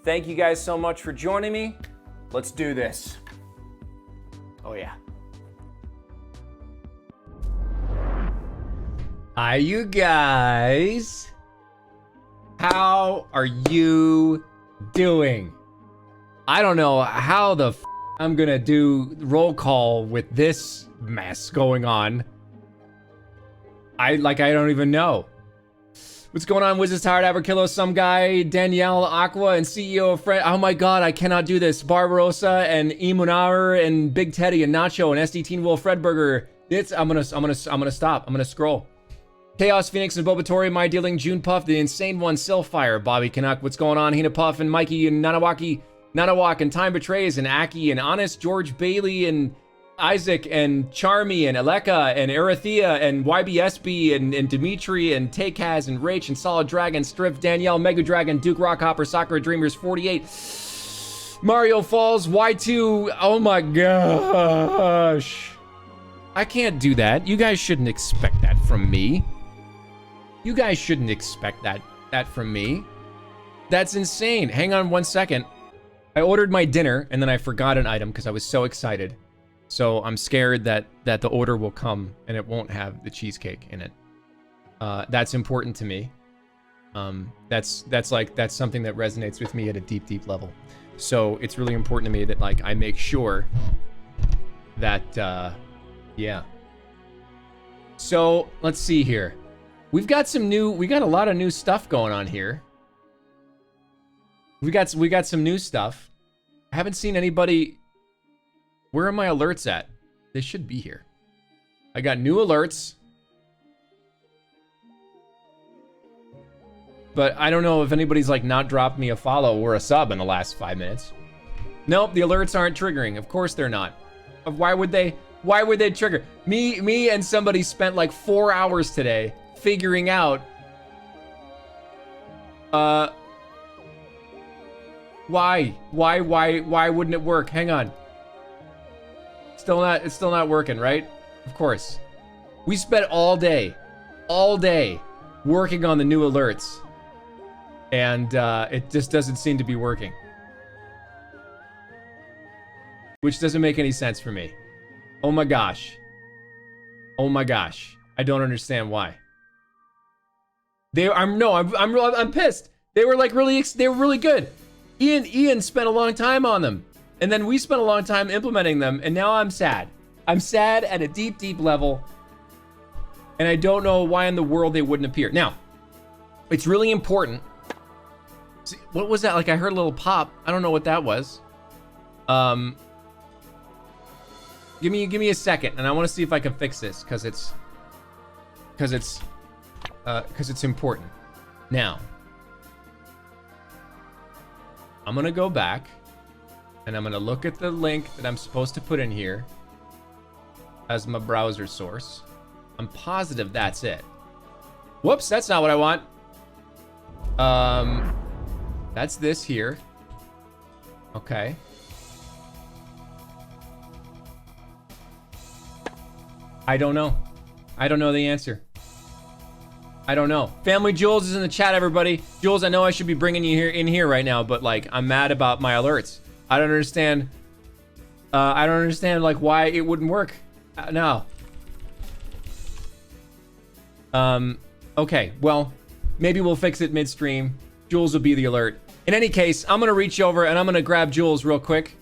Thank you guys so much for joining me. Let's do this. Oh yeah. Hi, you guys. How are you doing? I don't know how the I'm gonna do roll call with this mess going on. I don't even know. What's going on, Wizards Tired, Averkillo, some guy, Danielle, Aqua, and CEO of Fred. Oh my God, I cannot do this. Barbarossa and Emunar and Big Teddy and Nacho and SD Teen Wolf, Fredburger. I'm gonna stop. I'm gonna scroll. Chaos Phoenix and Bobatori, My Dealing, June Puff, the Insane One, Silfire, Bobby Canuck, what's going on? Hina Puff and Mikey and Nanawak and Time Betrays and Aki and Honest, George Bailey and Isaac and Charmy and Aleka and Arathea and YBSB and Dimitri and Takaz and Rach and Solid Dragon, Striff, Danielle, Mega Dragon, Duke Rockhopper, Sakura Dreamers 48, Mario Falls, Y2, oh my gosh. I can't do that. You guys shouldn't expect that from me. You guys shouldn't expect that from me. That's insane. Hang on one second. I ordered my dinner and then I forgot an item because I was so excited. So I'm scared that the order will come and it won't have the cheesecake in it. That's important to me. That's something that resonates with me at a deep, deep level. So it's really important to me that like I make sure that yeah. So let's see here. We got a lot of new stuff going on here. We got some new stuff. I haven't seen anybody. Where are my alerts at? They should be here. I got new alerts. But I don't know if anybody's like not dropped me a follow or a sub in the last 5 minutes. Nope, the alerts aren't triggering. Of course they're not. Why would they trigger? Me and somebody spent like 4 hours today figuring out why wouldn't it work? Hang on. It's still not working, right? Of course. We spent all day working on the new alerts, and it just doesn't seem to be working, which doesn't make any sense for me. Oh my gosh. I don't understand why. I'm pissed. They were like really good. Ian spent a long time on them, and then we spent a long time implementing them, and now I'm sad. I'm sad at a deep, deep level, and I don't know why in the world they wouldn't appear. Now, it's really important. See, what was that? Like I heard a little pop. I don't know what that was. Give me a second, and I want to see if I can fix this because it's important. Now, I'm gonna go back and I'm gonna look at the link that I'm supposed to put in here as my browser source. I'm positive that's it. Whoops, that's not what I want. That's this here. Okay. I don't know. I don't know the answer. I don't know. FamilyJules is in the chat, everybody. Jules, I know I should be bringing you in here right now, but like I'm mad about my alerts. I don't understand. I don't understand like why it wouldn't work. No. Okay. Well, maybe we'll fix it midstream. Jules will be the alert. In any case, I'm gonna reach over and I'm gonna grab Jules real quick.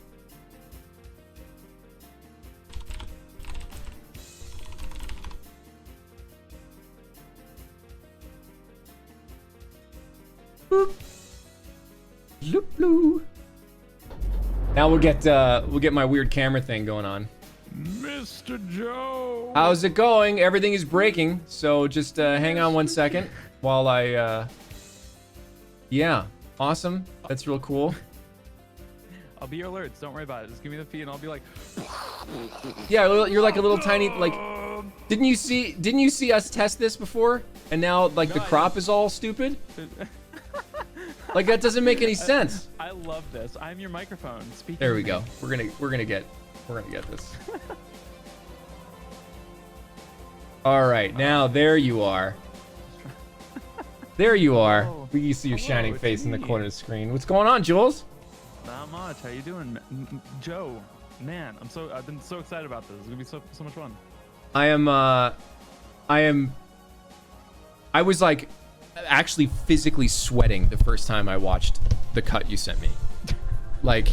Now we'll get my weird camera thing going on. Mr. Joe, how's it going? Everything is breaking, so just hang on one second while I yeah, awesome. That's real cool. I'll be your alerts. Don't worry about it. Just give me the feed, and I'll be like. Yeah, you're like a little tiny like. Didn't you see us test this before? And now like the crop is all stupid. Like that doesn't make any sense. I love this. I'm your microphone. Speaking. There we go. We're gonna get this. All right, now there you are. There you are. Oh, We can see your hello, shining it's face in the me. corner of the screen. What's going on, Jules? Not much. How you doing, Joe? Man, I've been so excited about this. It's gonna be so much fun. I was like actually physically sweating the first time I watched the cut you sent me. Like,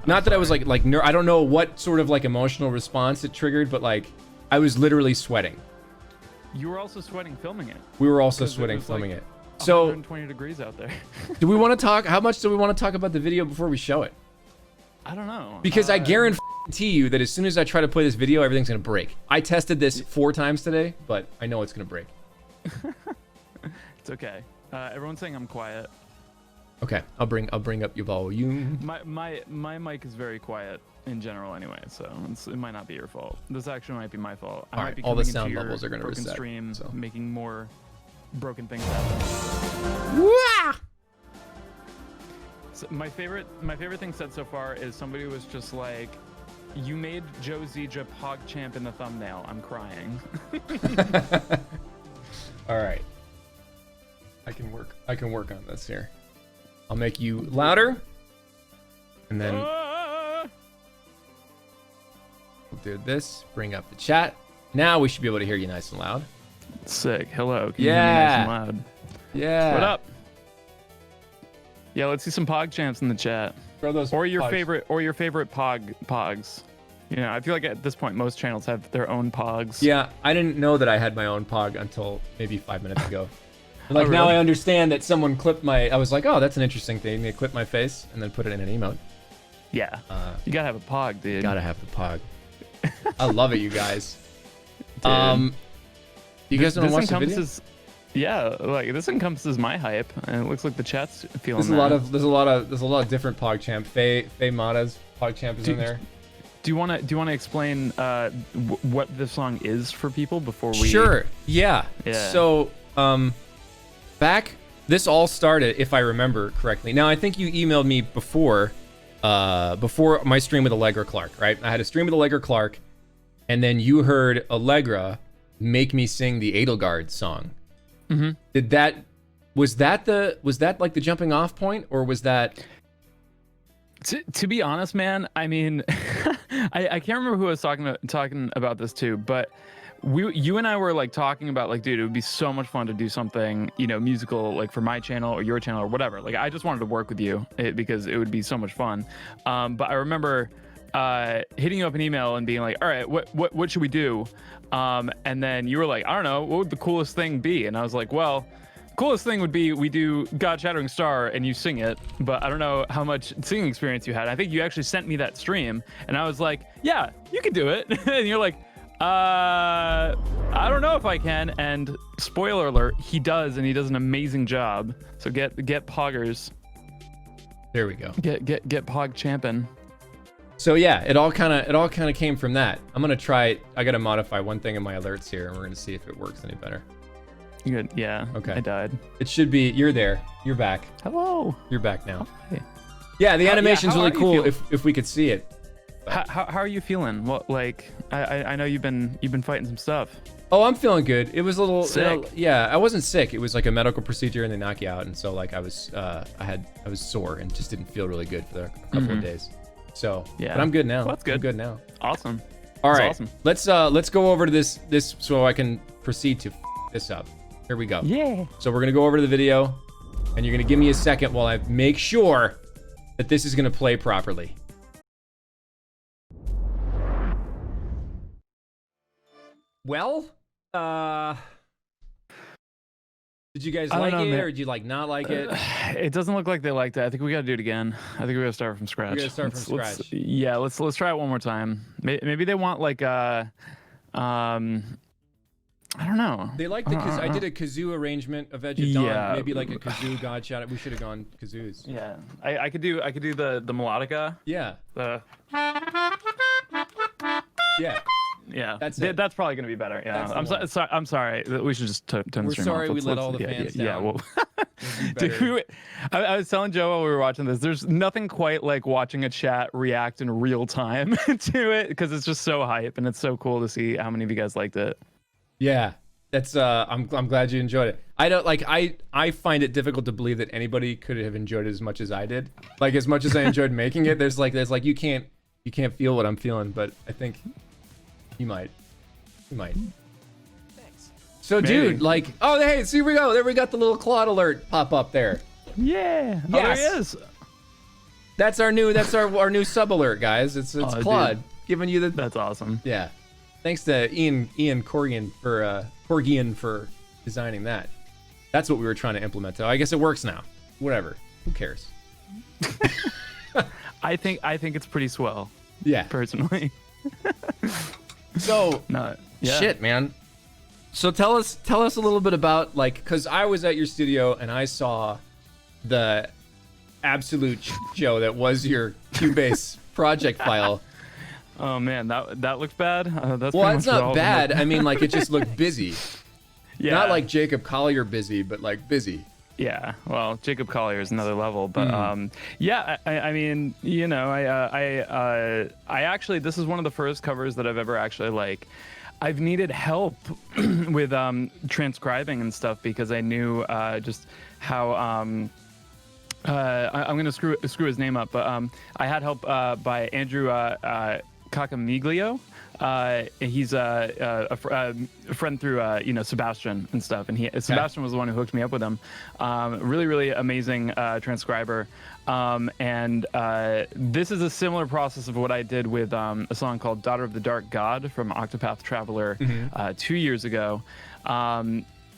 not that I was like I don't know what sort of like emotional response it triggered, but like I was literally sweating. You were also sweating filming it. We were also 'Cause sweating it was, filming like, it. So 120 degrees out there. do we want to talk? How much do we want to talk about the video before we show it? I don't know. Because I guarantee you that as soon as I try to play this video, everything's gonna break. I tested this 4 times today, but I know it's gonna break. It's okay. Everyone's saying I'm quiet. Okay, I'll bring up your volume. My mic is very quiet in general anyway, so it might not be your fault. This actually might be my fault. I All might right, be all the coming sound into your levels are gonna broken reset, stream, so. making more broken things happen. Wah! So my favorite thing said so far is somebody was just like, "You made Joe Zieja PogChamp in the thumbnail. I'm crying." All right, I can work on this here. I'll make you louder, and then we'll do this. Bring up the chat. Now we should be able to hear you nice and loud. Sick. Hello. Can you hear me Yeah. nice and loud? Yeah. What up? Yeah, let's see some PogChamps in the chat. Throw those Or your pogs. favorite pogs. You know, I feel like at this point most channels have their own pogs. Yeah, I didn't know that I had my own pog until maybe 5 minutes ago. Like, Oh, now really? I understand that someone clipped my. I was like, oh, that's an interesting thing. They clipped my face and then put it in an emote. Yeah. You gotta have a pog, dude. Gotta have the pog. I love it, you guys. Dude. You guys want to watch the video? Yeah, like this encompasses my hype, and it looks like the chat's feeling There's a lot of different PogChamp. Faye Mata's PogChamp is in there. Do you wanna explain what this song is for people before we? Sure. Yeah. Yeah. So this all started, if I remember correctly. Now I think you emailed me before my stream with Allegra Clark, right? I had a stream with Allegra Clark, and then you heard Allegra make me sing the Edelgard song. Mm-hmm. Was that like the jumping off point, or was that? To be honest, man, I mean, I can't remember who I was talking about this to, but you and I were like talking about like, dude, it would be so much fun to do something, you know, musical, like for my channel or your channel or whatever. Like, I just wanted to work with you because it would be so much fun. But I remember hitting you up an email and being like, all right, what should we do? And then you were like, I don't know, what would the coolest thing be? And I was like, well, coolest thing would be we do God Shattering Star and you sing it, but I don't know how much singing experience you had. I think you actually sent me that stream and I was like, yeah, you can do it. And you're like, I don't know if I can. And spoiler alert, he does, and he does an amazing job. So get poggers. There we go. Get pog champing. So yeah, it all kind of came from that. I'm gonna try it. I gotta modify one thing in my alerts here, and we're gonna see if it works any better. You good? Yeah. Okay. I died. It should be. You're there. You're back. Hello. You're back now. Hi. Yeah, the animation's how really are you cool feeling? if we could see it. How are you feeling? What, like, I know you've been fighting some stuff. Oh, I'm feeling good. It was a little Sick. Yeah, I wasn't sick. It was like a medical procedure and they knock you out, and so like I was sore and just didn't feel really good for a couple of days. So Yeah. but I'm good now. Well, that's good. I'm good now. Awesome. All That's right, awesome. let's go over to this so I can proceed to this up. Here we go. Yeah. So we're gonna go over to the video, and you're gonna give me a second while I make sure that this is gonna play properly. Well, did you guys like it, or did you like not like it? It doesn't look like they liked it. I think we got to do it again. I think we got to start from scratch. We gotta start from scratch. Yeah, let's try it one more time. Maybe they want like I don't know. They like the I did a kazoo arrangement of Edge of Dawn. Yeah. Maybe like a kazoo God Shot. We should have gone kazoos. Yeah, I could do the melodica. Yeah. Yeah. Yeah, That's it. That's probably gonna be better. Yeah, That's the one. I'm sorry. We should just turn the We're stream sorry off. we let all the fans down. Yeah, well, It'd be better. dude, I was telling Joe while we were watching this. There's nothing quite like watching a chat react in real time to it because it's just so hype and it's so cool to see how many of you guys liked it. Yeah. That's I'm glad you enjoyed it. I don't like I find it difficult to believe that anybody could have enjoyed it as much as I did. Like as much as I enjoyed making it, there's like you can't feel what I'm feeling, but I think you might. You might. Thanks. So Maybe. dude, like, oh hey, see we go. There we got the little Claude alert pop up there. Yeah. Yes. Oh, there he is. That's our new sub alert, guys. It's Oh, Claude dude. giving you the That's awesome. yeah. Thanks to Ian Corgian for designing that. That's what we were trying to implement, though. I guess it works now. Whatever. Who cares? I think it's pretty swell. Yeah. Personally. So No. Yeah. shit, man. So tell us a little bit about like, cause I was at your studio and I saw the absolute show that was your Cubase project file. Oh man, that looks bad. That's Well, pretty it's much what all not of them bad. look- I mean, like it just looked busy. Yeah. Not like Jacob Collier busy, but like busy. Yeah, well, Jacob Collier is another level, but yeah, I mean, you know, I actually, this is one of the first covers that I've ever actually like, I've needed help with transcribing and stuff because I knew just how I'm gonna screw his name up, but I had help by Andrew Cacamiglio. He's a friend through you know, Sebastian and stuff, and Sebastian was the one who hooked me up with him. Really amazing transcriber, and this is a similar process of what I did with a song called "Daughter of the Dark God" from Octopath Traveler 2 years ago,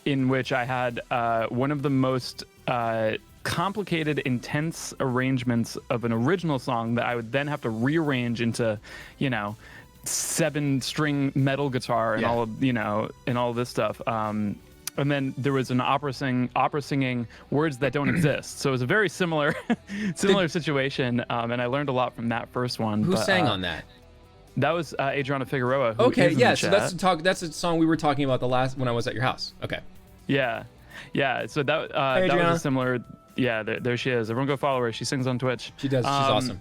in which I had one of the most complicated, intense arrangements of an original song that I would then have to rearrange into, you know, 7-string metal guitar and all of, you know, and all this stuff. And then there was an opera singing words that don't exist. So it was a very similar situation. And I learned a lot from that first one. Who sang on that? That was Adriana Figueroa. Who Okay, is in yeah. the So chat. that's a song we were talking about when I was at your house. Okay. Yeah. So that Hey, that Adriana. was a similar. Yeah, there she is. Everyone go follow her. She sings on Twitch. She does. She's awesome.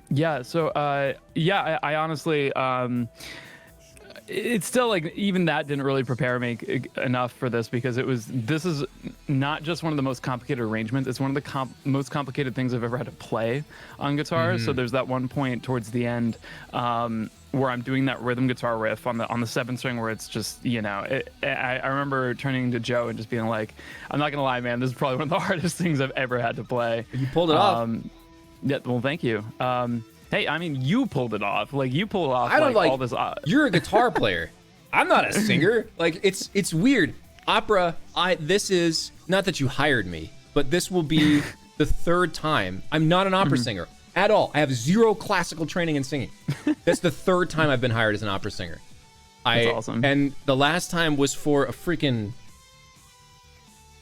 Yeah. So, I honestly, it's still like even that didn't really prepare me enough for this because this is not just one of the most complicated arrangements. It's one of the most complicated things I've ever had to play on guitar. So there's that one point towards the end where I'm doing that rhythm guitar riff on the 7-string where it's just, you know, I remember turning to Joe and just being like, I'm not gonna lie, man, this is probably one of the hardest things I've ever had to play. You pulled it off. Yeah, well, thank you. Hey, I mean, you pulled it off. Like, you pulled off I don't all this. You're a guitar player. I'm not a singer. Like it's weird. Opera. This is not that you hired me, but this will be the third time. I'm not an opera singer at all. I have zero classical training in singing. That's the third time I've been hired as an opera singer. That's awesome. And the last time was for a freaking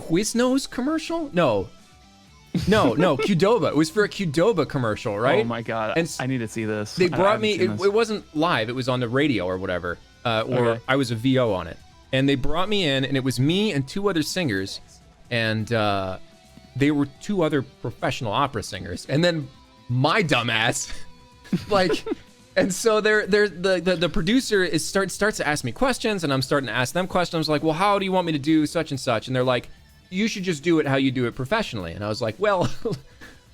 Quiznos commercial? No, Qdoba. It was for a Qdoba commercial, right? Oh my god, And I need to see this. They I brought haven't me. seen this. It wasn't live. It was on the radio or whatever. Or Okay. I was a VO on it, and they brought me in, and it was me and 2 other singers, and they were 2 other professional opera singers, and then my dumbass, like. And so the producer starts to ask me questions, and I'm starting to ask them questions like, well, how do you want me to do such and such? And they're like, you should just do it how you do it professionally. And I was like, well,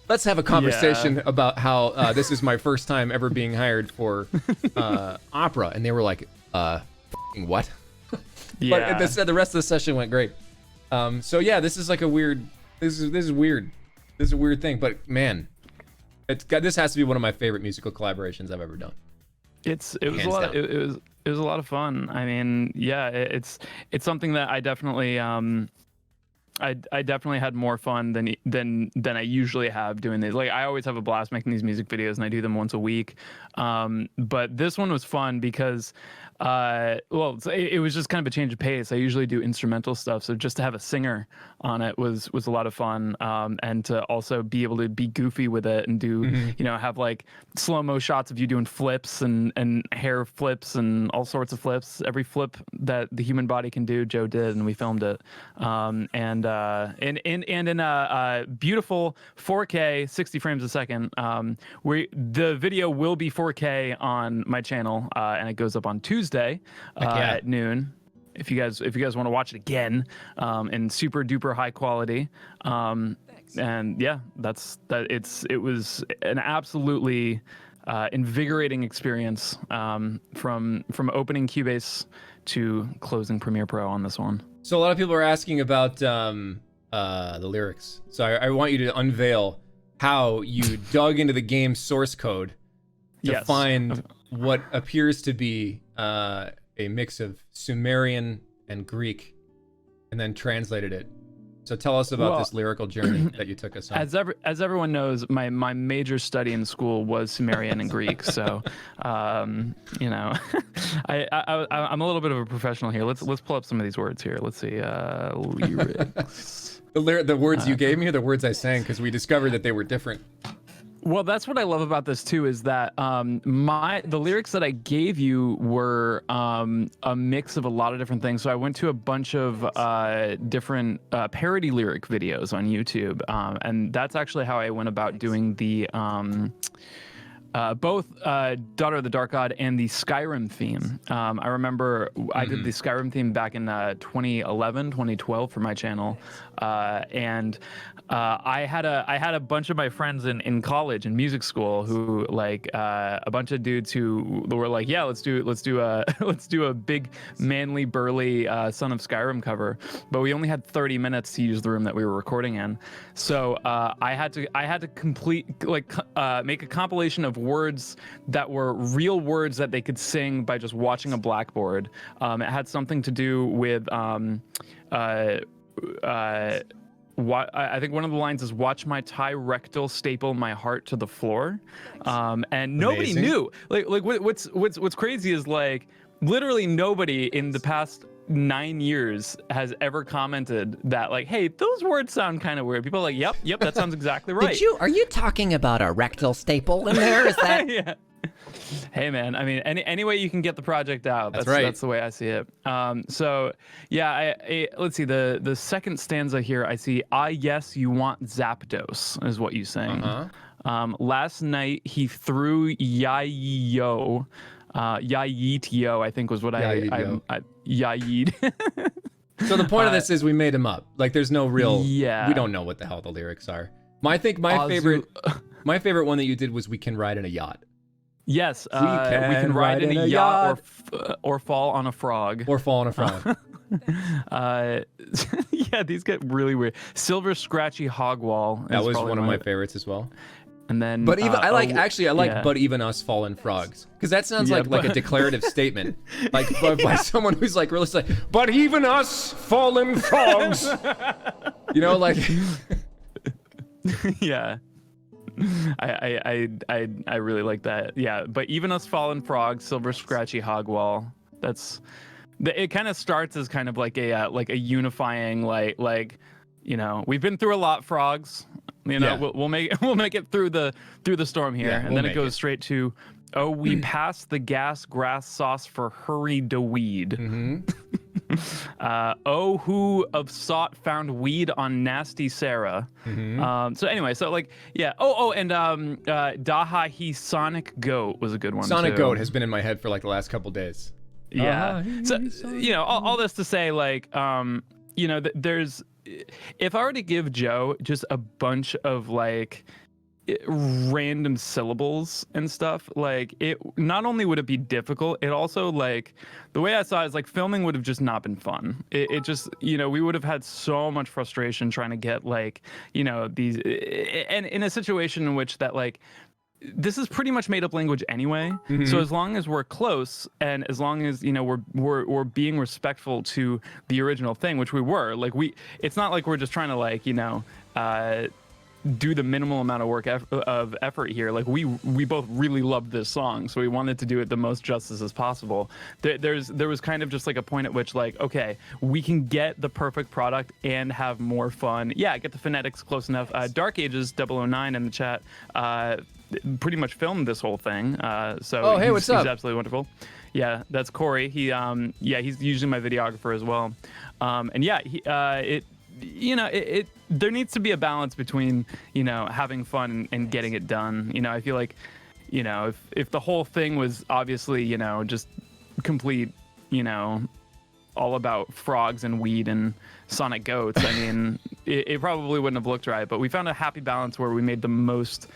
let's have a conversation about how this is my first time ever being hired for opera. And they were like, f***ing what? Yeah. But the rest of the session went great. So yeah, this is like a weird. This is weird. This is a weird thing. But man, this has to be one of my favorite musical collaborations I've ever done. It was Hands a lot. down. It was a lot of fun. I mean, yeah, it's something that I definitely I definitely had more fun than I usually have doing these. Like, I always have a blast making these music videos, and I do them once a week. But this one was fun because, it was just kind of a change of pace. I usually do instrumental stuff, so just to have a singer on it was a lot of fun. And to also be able to be goofy with it and do, have like slow-mo shots of you doing flips and hair flips and all sorts of flips. Every flip that the human body can do, Joe did, and we filmed it. And in a beautiful 4K 60 frames a second. The video will be 4K on my channel, and it goes up on Tuesday yeah. at noon. if you guys want to watch it again, in super duper high quality. And yeah, it was an absolutely invigorating experience, from opening Cubase to closing Premiere Pro on this one. So a lot of people are asking about the lyrics. So I want you to unveil how you dug into the game's source code to find what appears to be a mix of Sumerian and Greek, and then translated it. So tell us about this lyrical journey that you took us on. As everyone knows, my major study in school was Sumerian and Greek. So, you know, I'm a little bit of a professional here. Let's pull up some of these words here. Let's see, lyrics. The words you gave me, or the words I sang, because we discovered that they were different. Well, that's what I love about this too, is that the lyrics that I gave you were a mix of a lot of different things. So I went to a bunch of different parody lyric videos on YouTube, and that's actually how I went about doing the both Daughter of the Dark God and the Skyrim theme. I remember I did the Skyrim theme back in 2011, 2012 for my channel, and I had a bunch of my friends in college in music school who, like, a bunch of dudes who were like, yeah, let's do a big manly burly Son of Skyrim cover, but we only had 30 minutes to use the room that we were recording in. So I had to make a compilation of words that were real words that they could sing by just watching a blackboard. It had something to do with I think one of the lines is "Watch my tie rectal staple my heart to the floor," and nobody knew. Like what's crazy is, like, literally nobody in the past 9 years has ever commented that, like, hey, those words sound kind of weird. People are like, yep, that sounds exactly right. Are you talking about a rectal staple in there? Is that? Yeah. Hey man, I mean, any way you can get the project out, that's right. That's the way I see it. So yeah, let's see, the second stanza here, I see, yes, you want Zapdos, is what you sing. Last night he threw Yayi-yo. Yayi-yo, I think was what Yayi. So the point of this is we made him up. Like, there's no real, we don't know what the hell the lyrics are. I think my favorite one that you did was "We can ride in a yacht." Yes, we can ride in a yacht or fall on a frog. Or fall on a frog. Yeah, these get really weird. Silver Scratchy Hogwall. That was one of my favorites as well. And then, but even I like "But even us fallen frogs," because that sounds like a declarative statement, like by someone who's like really like, "But even us fallen frogs," you know, like. Yeah. I really like that. Yeah, but even us fallen frogs, Silver Scratchy Hogwall. It kind of starts as kind of like a unifying, like, you know, we've been through a lot, frogs. You know, we'll make it through the storm here, and then it goes straight to, oh, we passed the gas grass sauce for hurry to weed. Oh, who of sought found weed on nasty Sarah. So anyway, so like, yeah. And Daha he Sonic Goat was a good one. Sonic too. Goat has been in my head for like the last couple days. Yeah. So you know, all this to say, like, you know, there's, if I were to give Joe just a bunch of like random syllables and stuff, like, it not only would it be difficult, it also, like, the way I saw it is like filming would have just not been fun. It just, you know, we would have had so much frustration trying to get, like, you know, these, and in a situation in which that, like, this is pretty much made up language anyway. So as long as we're close, and as long as, you know, we're being respectful to the original thing, which we were, like, it's not like we're just trying to, like, you know, do the minimal amount of work of effort here. Like, we both really loved this song, so we wanted to do it the most justice as possible. There was kind of just like a point at which, like, okay, we can get the perfect product and have more fun. Yeah, get the phonetics close enough. Dark Ages 009 in the chat pretty much filmed this whole thing. So hey, what's up? He's absolutely wonderful. Yeah, that's Corey. He's usually my videographer as well. And yeah, you know, there needs to be a balance between, you know, having fun and getting it done. You know, I feel like, you know, if the whole thing was obviously, you know, just complete, you know, all about frogs and weed and Sonic goats, I mean, it probably wouldn't have looked right. But we found a happy balance where we made it the most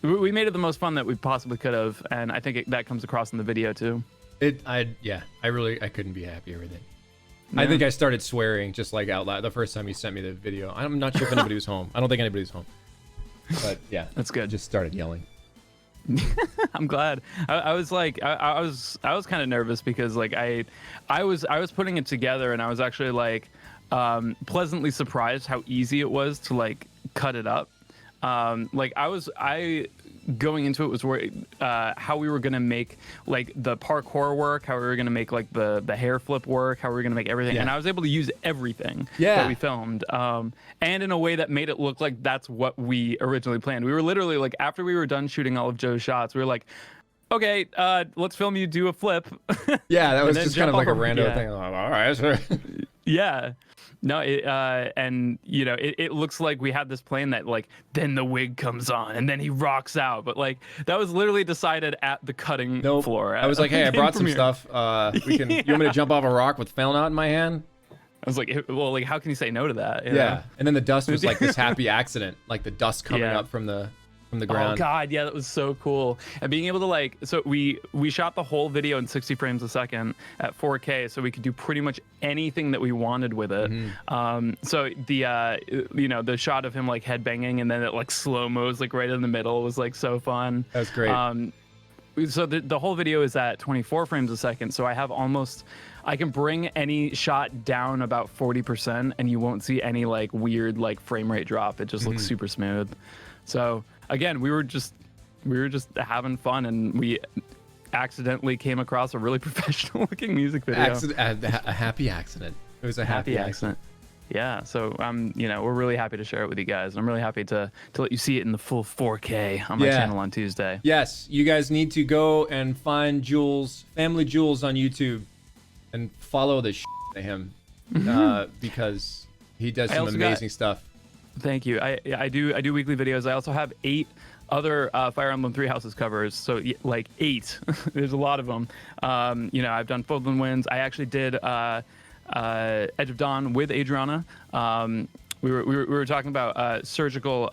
fun that we possibly could have, and I think that comes across in the video too. I couldn't be happier with it. Yeah. I think I started swearing just like out loud the first time you sent me the video. I'm not sure if anybody was home. I don't think anybody was home. But yeah, that's good. Just started yelling. I'm glad. I was like, I was kind of nervous because like I was putting it together, and I was actually like pleasantly surprised how easy it was to like cut it up. Like I going into it was worried how we were gonna make like the parkour work, how we were gonna make like the hair flip work, how we were gonna make everything, and I was able to use everything that we filmed, and in a way that made it look like that's what we originally planned. We were literally like, after we were done shooting all of Joe's shots, we were like, okay, let's film you do a flip. Yeah, that was just kind of like a random thing. Like, all right, sure. Yeah. No, and you know, it looks like we had this plan that like then the wig comes on and then he rocks out, but like that was literally decided at the cutting floor. I was like, hey, I brought some stuff. You want me to jump off a rock with fell knot in my hand? I was like, well, like how can you say no to that? You know? know? And then the dust was like this happy accident, like the dust coming up from the ground. Oh god, yeah, that was so cool. And being able to like, so we shot the whole video in 60 frames a second at 4K, so we could do pretty much anything that we wanted with it. So the you know, the shot of him like headbanging and then it like slow-mos like right in the middle was like so fun. That was great. So the whole video is at 24 frames a second, so I can bring any shot down about 40% and you won't see any like weird like frame rate drop. It just looks super smooth. So again, we were just having fun, and we accidentally came across a really professional looking music video. A happy accident. It was a happy accident. Yeah, so you know, we're really happy to share it with you guys. I'm really happy to let you see it in the full 4K on my channel on Tuesday. Yes, you guys need to go and find Jules, FamilyJules on YouTube, and follow the shit to him because he does some amazing stuff. Thank you. I do weekly videos. I also have 8 other Fire Emblem 3 Houses covers, so like 8. There's a lot of them. You know, I've done Fodlan Winds. I actually did Edge of Dawn with Adriana. We were talking about surgical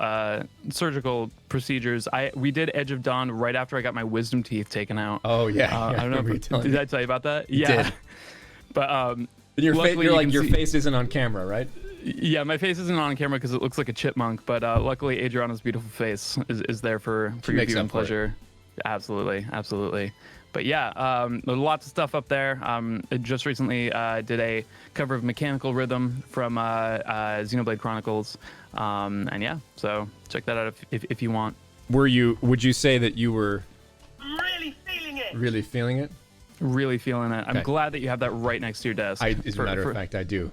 procedures. We did Edge of Dawn right after I got my wisdom teeth taken out. Oh yeah, I don't know. Did I tell you about that? You yeah. Did. But your face isn't on camera, right? Yeah, my face isn't on camera because it looks like a chipmunk, but luckily Adriana's beautiful face is there for your viewing pleasure. Absolutely. But yeah, there's lots of stuff up there. I just recently did a cover of Mechanical Rhythm from Xenoblade Chronicles, and yeah, so check that out if you want. Would you say that you were really feeling it? Really feeling it? Really feeling it. Okay. I'm glad that you have that right next to your desk. As a matter of fact, I do.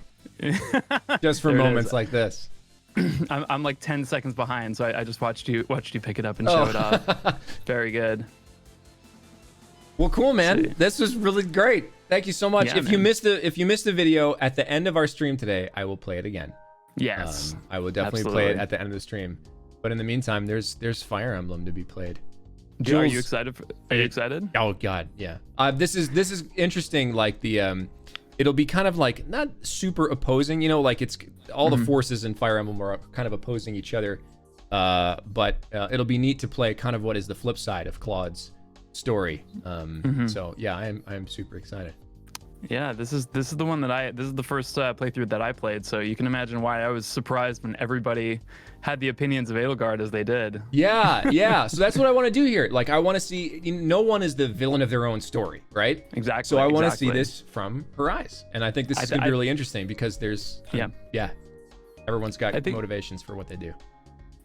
Just for moments like this. I'm like 10 seconds behind, so I just watched you pick it up and show it off. Very good. Well, cool, man. This was really great. Thank you so much. Yeah, if you missed the video at the end of our stream today, I will play it again. Yes. I will definitely play it at the end of the stream. But in the meantime, there's Fire Emblem to be played. Are you excited? Are you excited? Oh God, yeah. This is interesting. Like the it'll be kind of like not super opposing, you know, like it's all the forces in Fire Emblem are kind of opposing each other. But it'll be neat to play kind of what is the flip side of Claude's story. So yeah, I'm super excited. Yeah, this is the one that this is the first playthrough that I played, so you can imagine why I was surprised when everybody had the opinions of Edelgard as they did. Yeah. So that's what I want to do here. Like, I want to see, no one is the villain of their own story, right? Exactly. So I want to see this from her eyes, and I think this is gonna be really interesting because there's everyone's got motivations for what they do.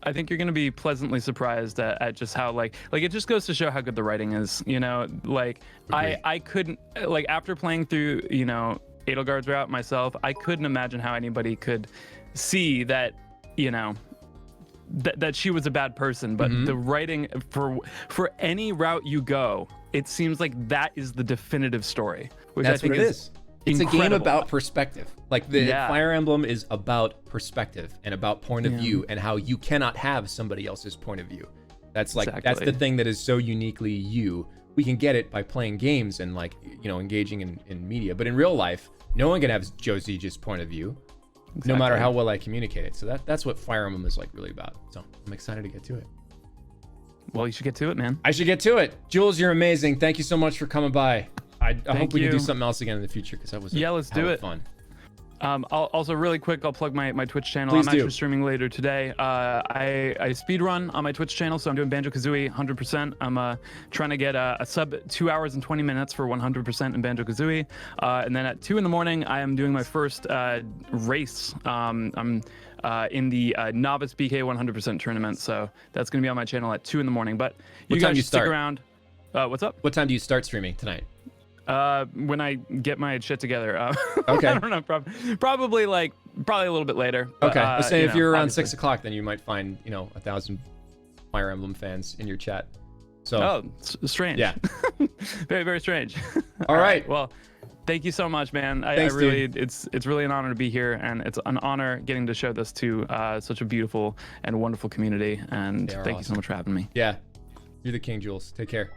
I think you're going to be pleasantly surprised at just how like it just goes to show how good the writing is, you know, like I couldn't, like, after playing through, you know, Edelgard's route myself, I couldn't imagine how anybody could see that, you know, that she was a bad person, but the writing for any route you go, it seems like that is the definitive story, which That's I think what it is. It's incredible. a game about perspective. Like the Fire Emblem is about perspective and about point of view and how you cannot have somebody else's point of view. That's like that's the thing that is so uniquely you, we can get it by playing games and like, you know, engaging in media. But in real life, no one can have Joe Zieja's point of view, no matter how well I communicate it. So that's what Fire Emblem is like really about. So I'm excited to get to it. Well, you should get to it, man. I should get to it. Jules, you're amazing. Thank you so much for coming by. I hope we can do you. something else again in the future because that was let's do it. Fun. I'll also really quick, I'll plug my Twitch channel. Please I'm do. actually streaming later today. I speedrun on my Twitch channel, so I'm doing Banjo-Kazooie 100%. I'm trying to get a sub 2 hours and 20 minutes for 100% in Banjo-Kazooie. And then at 2 in the morning, I am doing my first race. I'm in the novice BK 100% tournament, so that's going to be on my channel at 2 in the morning. But you guys should stick around. What's up? What time do you start streaming tonight? When I get my shit together. Okay. I don't know. Probably a little bit later. Okay. I was saying if you're around obviously. 6 o'clock, then you might find 1,000 Fire Emblem fans in your chat. So. Oh, strange. Yeah. Very, very strange. All right. Well, thank you so much, man. Thanks, I really, dude. it's really an honor to be here, and it's an honor getting to show this to such a beautiful and wonderful community. And thank you so much for having me. Yeah. You're the king, Jules. Take care.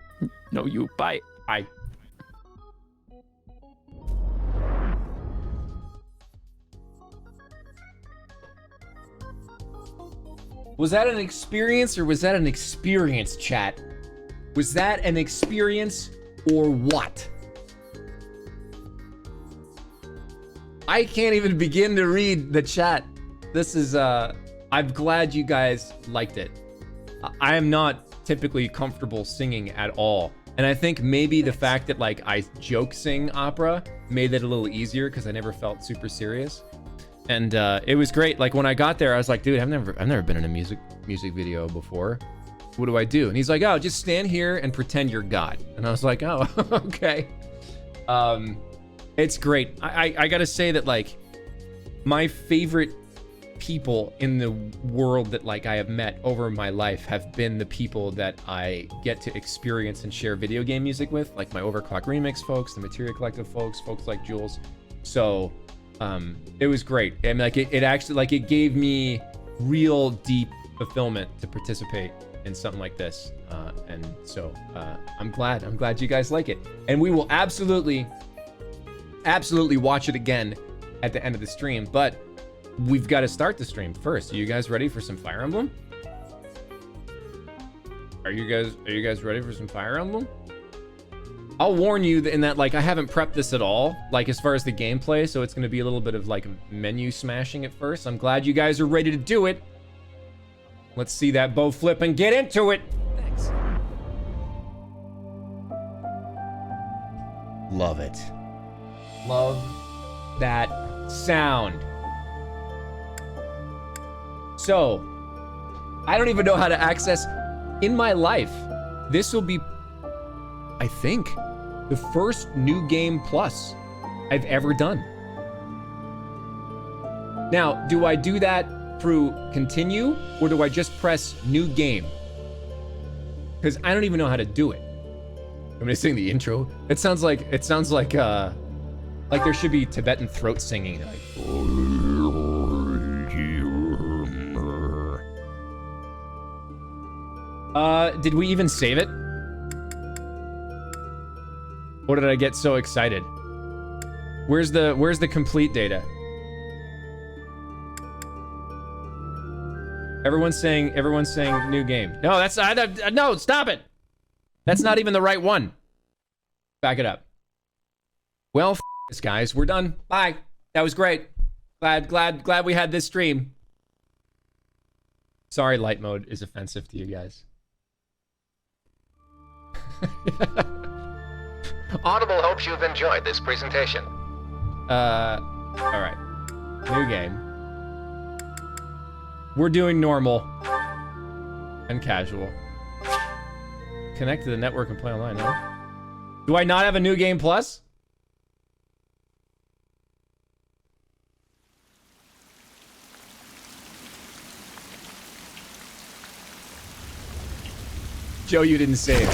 No, you. Bye. Bye. Was that an experience or was that an experience, chat? Was that an experience or what? I can't even begin to read the chat. This is, I'm glad you guys liked it. I am not typically comfortable singing at all. And I think maybe the fact that like I joke sing opera made it a little easier because I never felt super serious. And it was great. Like when I got there, I was like, dude, I've never been in a music video before. What do I do? And he's like, oh, just stand here and pretend you're God. And I was like, oh, okay. It's great. I gotta say that like my favorite people in the world that like I have met over my life have been the people that I get to experience and share video game music with, like my Overclock Remix folks, the Materia Collective folks like Jules. So it was great. And like it actually like it gave me real deep fulfillment to participate in something like this. And so I'm glad you guys like it. And we will absolutely watch it again at the end of the stream, but we've got to start the stream first. Are you guys ready for some Fire Emblem? Are you guys ready for some Fire Emblem? I'll warn you in that like I haven't prepped this at all, like as far as the gameplay, so it's going to be a little bit of like menu smashing at first. I'm glad you guys are ready to do it. Let's see that bow flip and get into it. Thanks. Love it. Love that sound. So, I don't even know how to access in my life. This will be, I think, the first New Game Plus I've ever done. Now, do I do that through continue or do I just press new game? Because I don't even know how to do it. I'm gonna sing the intro. It sounds like there should be Tibetan throat singing. Did we even save it? Or did I get so excited? Where's the complete data? Everyone's saying new game. No, that's no, stop it. That's not even the right one. Back it up. Well, this guys, we're done. Bye. That was great. Glad we had this stream. Sorry, light mode is offensive to you guys. Audible hopes you've enjoyed this presentation. All right. New game. We're doing normal and casual. Connect to the network and play online, no? Do I not have a New Game Plus? Joe, you didn't save.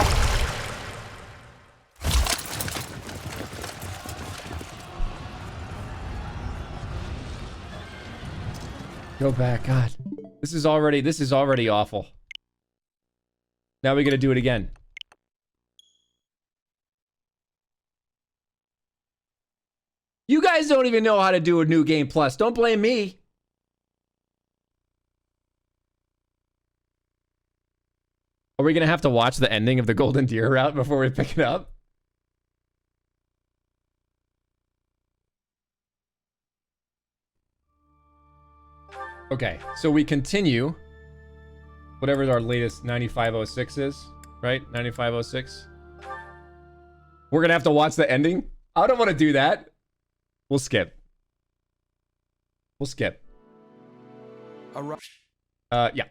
Go back, God. This is already awful. Now we gotta do it again. guys don't even know how to do a new game plus. Don't blame me. Are we gonna have to watch the ending of the Golden Deer route before we pick it up? Okay, so we continue. Whatever our latest 9506 is, right? 9506. We're gonna have to watch the ending? I don't want to do that. We'll skip. We'll skip. Yeah.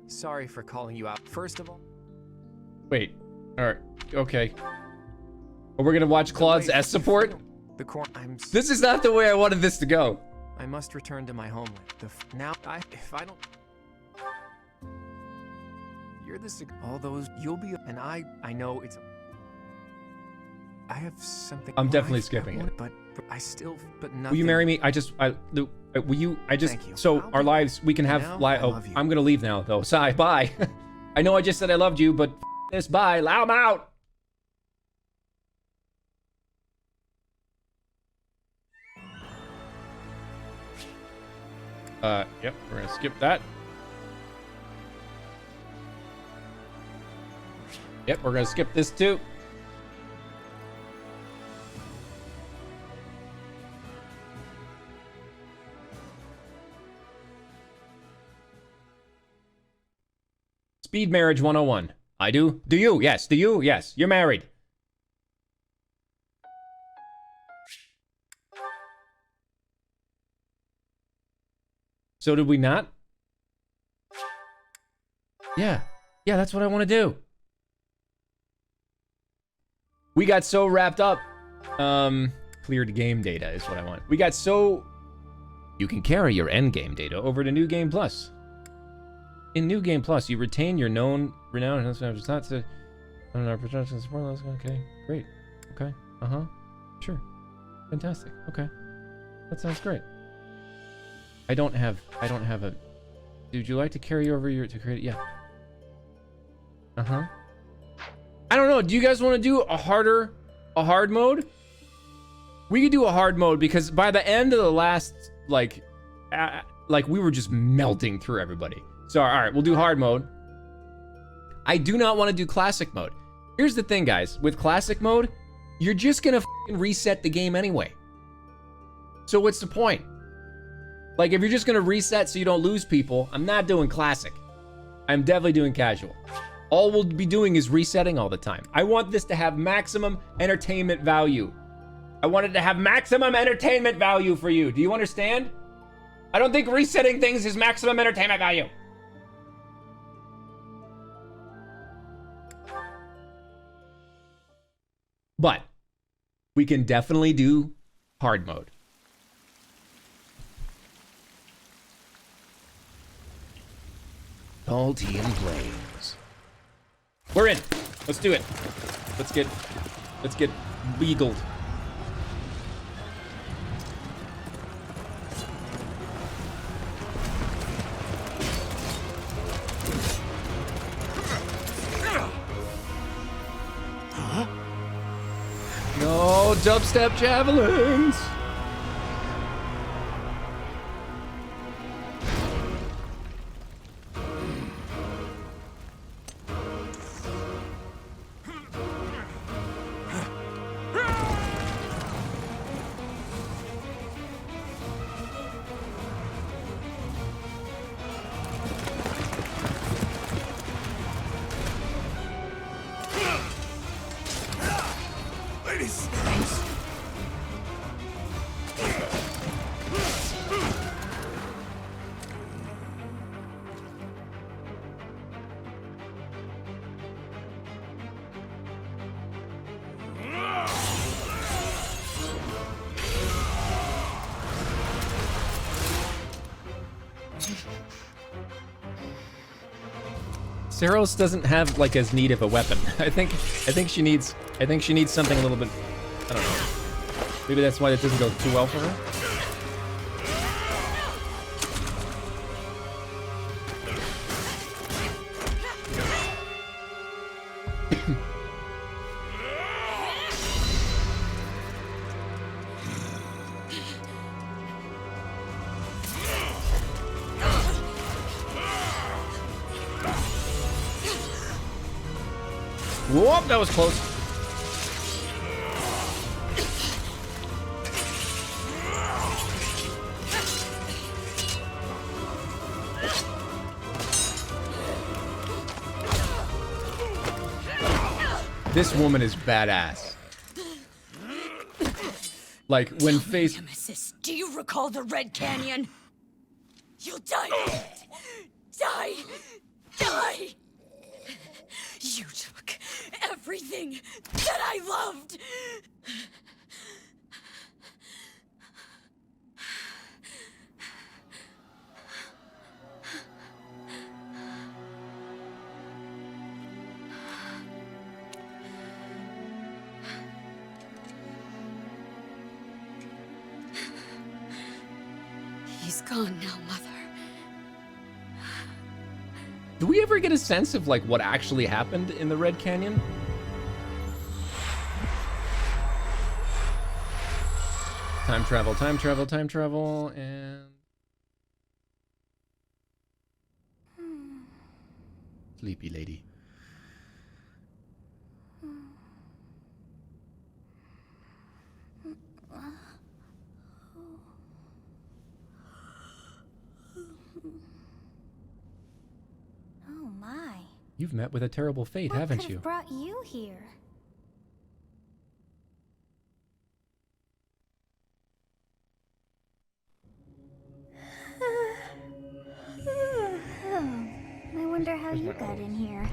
Sorry for calling you out. First of all, Wait. All right. Okay. Are we gonna watch Claude's S support? the I'm. This is not the way I wanted this to go. I must return to my homeland. Now, if I don't, you're the all those you'll be, and I know it's. I have something. I'm definitely skipping it. But I still, but nothing. Will you marry me? Will you? Thank you. So our lives, we can have I oh, love you. I'm gonna leave now though. Sigh. Bye. I know I just said I loved you, but this. Bye. Loud I'm out. Yep, we're gonna skip that. Yep, we're gonna skip this too. Speed marriage 101. I do. Do you? Yes. Do you? Yes. You're married. So did we not? Yeah. Yeah, that's what I want to do. We got so wrapped up. Cleared game data is what I want. We got so... You can carry your endgame data over to New Game Plus. In New Game Plus, you retain your known renown and it's not to our production support list. Okay, great. Okay, sure, fantastic. Okay, that sounds great. I don't have a. Would you like to carry over your to create? Yeah. I don't know. Do you guys want to do a hard mode? We could do a hard mode because by the end of the last like we were just melting through everybody. So, all right, we'll do hard mode. I do not want to do classic mode. Here's the thing, guys. With classic mode, you're just going to reset the game anyway. So what's the point? Like, if you're just going to reset so you don't lose people, I'm not doing classic. I'm definitely doing casual. All we'll be doing is resetting all the time. I want this to have maximum entertainment value. I want it to have maximum entertainment value for you. Do you understand? I don't think resetting things is maximum entertainment value. But we can definitely do hard mode. All team plays. We're in. Let's do it. Let's get beagled. No dubstep javelins. Saros doesn't have like as neat of a weapon. I think she needs something a little bit, I don't know. Maybe that's why it doesn't go too well for her. Whoop, that was close. This woman is badass. Like, when faced... Nemesis, do you recall the Red Canyon? You'll die. Die. Die. You took everything that I loved. He's gone now, Mother. Do we ever get a sense of, like, what actually happened in the Red Canyon? Time travel, time travel, time travel, and... Sleepy lady. Oh my. You've met with a terrible fate, haven't What you? could have brought you here? I wonder how you got in here.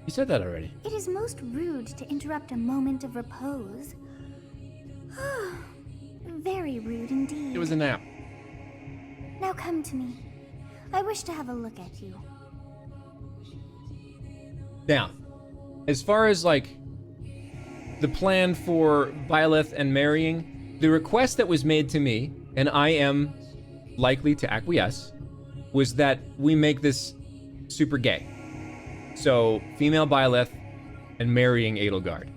You said that already. It is most rude to interrupt a moment of repose. Very rude indeed. It was a nap. Now come to me. I wish to have a look at you. Now, as far as, like, the plan for Byleth and marrying, the request that was made to me, and I am likely to acquiesce, was that we make this super gay. So, female Byleth and marrying Edelgard.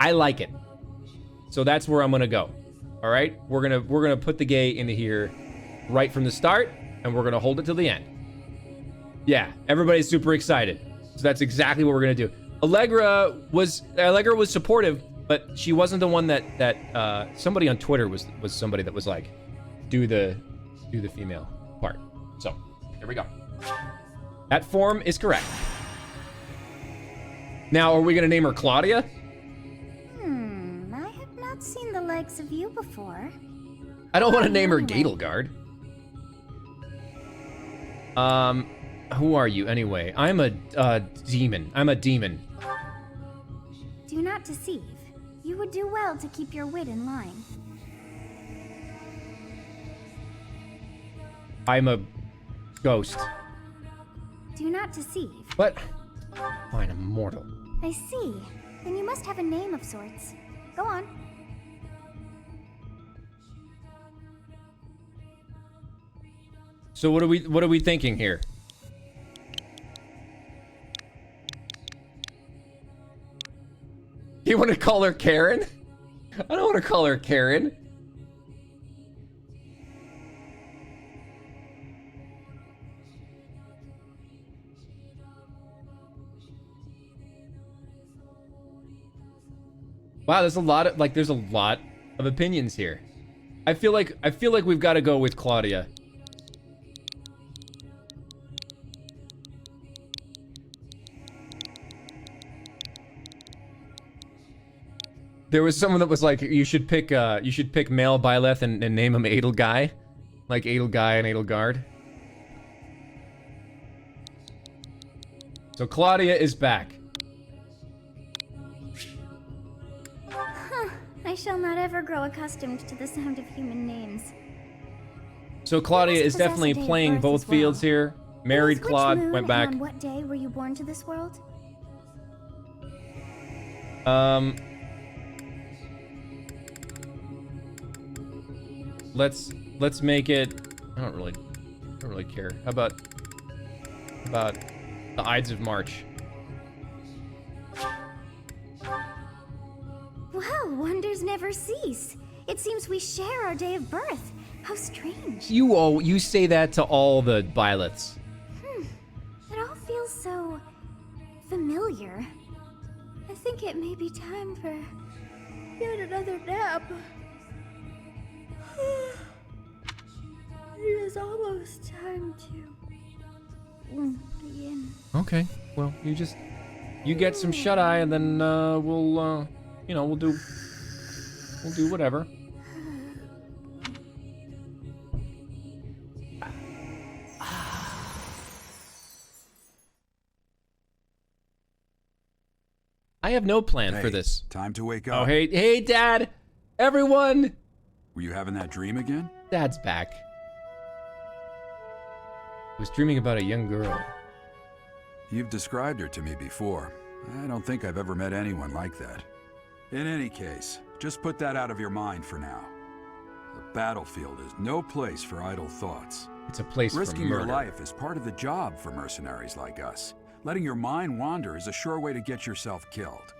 I like it. So that's where I'm gonna go. All right? We're gonna put the gay into here right from the start, and we're gonna hold it till the end. Yeah, everybody's super excited. So that's exactly what we're gonna do. Allegra was supportive, but she wasn't the one that somebody on Twitter was somebody that was like, do the female part. So here we go. That form is correct. Now, are we gonna name her Claudia? I have not seen the likes of you before. I don't want to name her Edelgard. Who are you anyway? I'm a demon. I'm a demon. Do not deceive. You would do well to keep your wit in line. I'm a ghost. Do not deceive. But fine, I'm mortal. I see. Then you must have a name of sorts. Go on. So what are we thinking here? You want to call her Karen? I don't want to call her Karen. Wow, there's a lot of opinions here. I feel like we've got to go with Claudia. There was someone that was like, you should pick male Byleth and name him Edelguy, like Edelguy and Edelgard. So Claudia is back. I shall not ever grow accustomed to the sound of human names. So Claudia You is must possess definitely a day of playing birth both as well. fields here. Married Which Claude, moon went and back. on what day were you born to this world? Let's make it. I don't really care. How about the Ides of March? Wow, wonders never cease. It seems we share our day of birth. How strange. You say that to all the Byleths. It all feels so familiar. I think it may be time for yet another nap. It is almost time to begin. Okay. Well, you get some shut eye, and then we'll do whatever. I have no plan for this. Time to wake up. Oh, hey, Dad! Everyone! Were you having that dream again? Dad's back. I was dreaming about a young girl. You've described her to me before. I don't think I've ever met anyone like that. In any case, just put that out of your mind for now. The battlefield is no place for idle thoughts. It's a place Risking for murder. your life is part of the job for mercenaries like us. Letting your mind wander is a sure way to get yourself killed.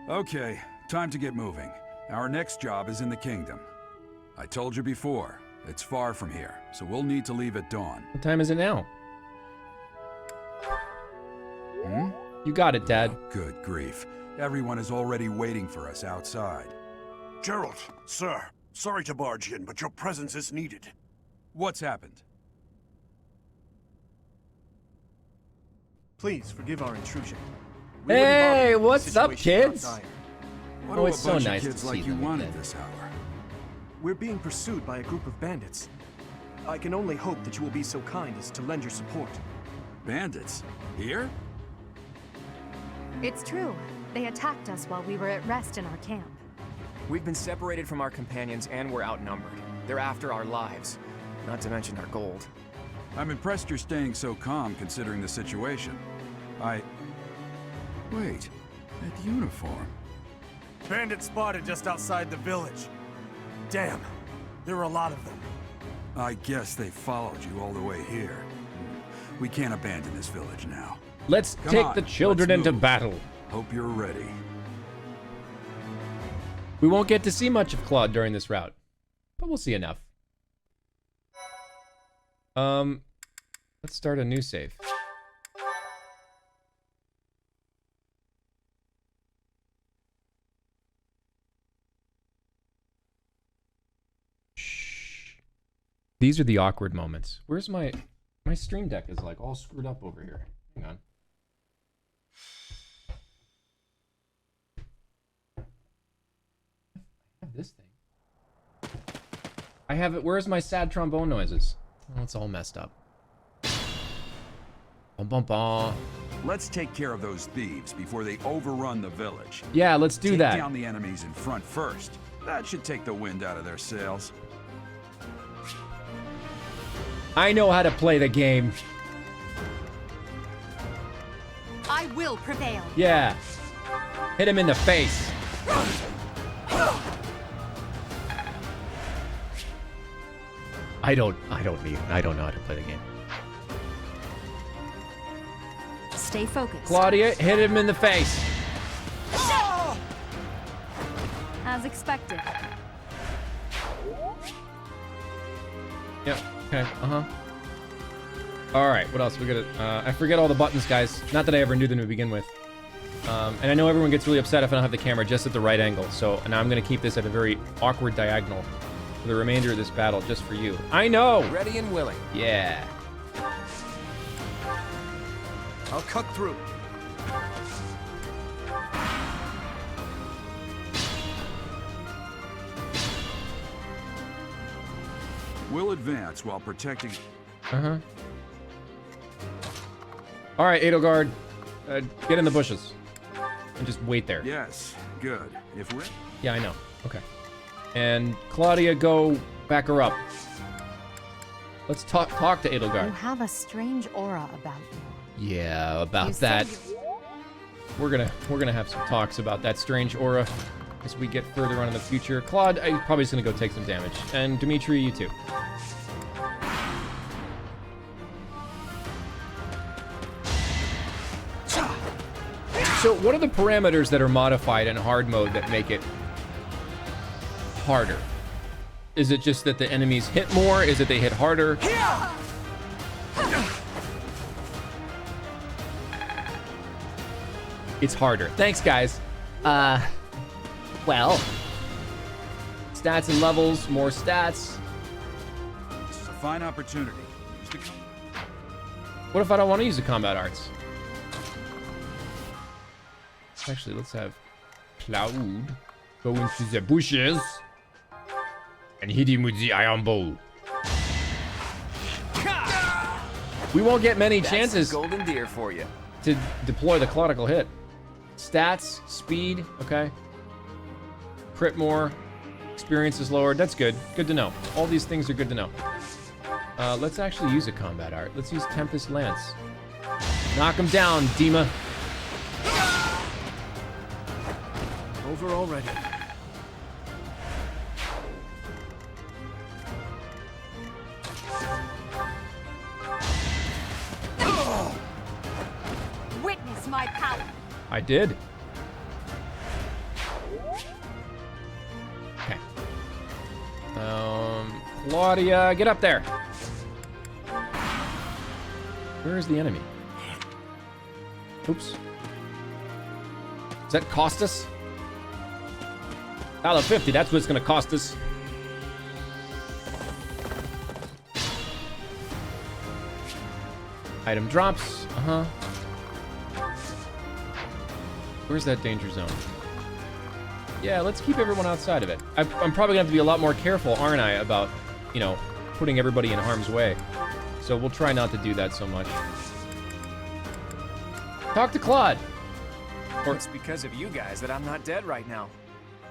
Okay, time to get moving. Our next job is in the kingdom. I told you before, it's far from here, so we'll need to leave at dawn. What time is it now? Hmm? You got it, Dad. Oh, good grief. Everyone is already waiting for us outside. Gerald, sir, sorry to barge in, but your presence is needed. What's happened? Please forgive our intrusion. Hey, what's up, kids? What Oh, do it's a so bunch nice of kids to like see you them want again. at this hour? We're being pursued by a group of bandits. I can only hope that you will be so kind as to lend your support. Bandits? Here? It's true. They attacked us while we were at rest in our camp. We've been separated from our companions and we're outnumbered. They're after our lives, not to mention our gold. I'm impressed you're staying so calm considering the situation. Wait, that uniform. Bandits spotted just outside the village. Damn, there are a lot of them. I guess they followed you all the way here. We can't abandon this village now. Let's Come take on, the children let's into move. battle. Hope you're ready. We won't get to see much of Claude during this route, but we'll see enough. Let's start a new save. Shh. These are the awkward moments. Where's my stream deck is like all screwed up over here. Hang on. I have this thing. I have it. Where's my sad trombone noises? Oh, it's all messed up. Bum, bum, bum. Let's take care of those thieves before they overrun the village. Yeah, let's do that. Take down the enemies in front first. That should take the wind out of their sails. I know how to play the game. I will prevail. Yeah. Hit him in the face. I don't know how to play the game. Stay focused. Claudia, hit him in the face. As expected. Yep. Okay. All right. What else? We gotta. I forget all the buttons, guys. Not that I ever knew them to begin with. And I know everyone gets really upset if I don't have the camera just at the right angle. So now I'm gonna keep this at a very awkward diagonal for the remainder of this battle, just for you. I know. Ready and willing. Yeah. I'll cut through. We'll advance while protecting... All right, Edelgard, get in the bushes and just wait there. Yes, good. If we're... Yeah, I know. Okay. And Claudia, go back her up. Let's talk to Edelgard. You have a strange aura about you. Yeah, about You said that. We're gonna have some talks about that strange aura as we get further on in the future. Claude, I'm probably just gonna go take some damage, and Dimitri, you too. So, what are the parameters that are modified in hard mode that make it harder? Is it just that the enemies hit more? Is it they hit harder? it's harder. Thanks, guys. Well, Stats and levels, more stats. This is a fine opportunity. What if I don't want to use the combat arts? Actually, let's have Claude go into the bushes and hit him with the iron bow. We won't get many chances golden deer for you. to deploy the clonical hit. Stats, speed, okay. Crit more, experience is lowered. That's good. Good to know. All these things are good to know. Let's actually use a combat art. Let's use Tempest Lance. Knock him down, Dima. Over already. Witness my power. I did. Okay. Claudia, get up there. Where is the enemy? Oops. Does that cost us? $1.50, that's what it's gonna cost us. Item drops, Where's that danger zone? Yeah, let's keep everyone outside of it. I'm probably gonna have to be a lot more careful, aren't I, about, you know, putting everybody in harm's way. So we'll try not to do that so much. Talk to Claude. Or It's because of you guys that I'm not dead right now.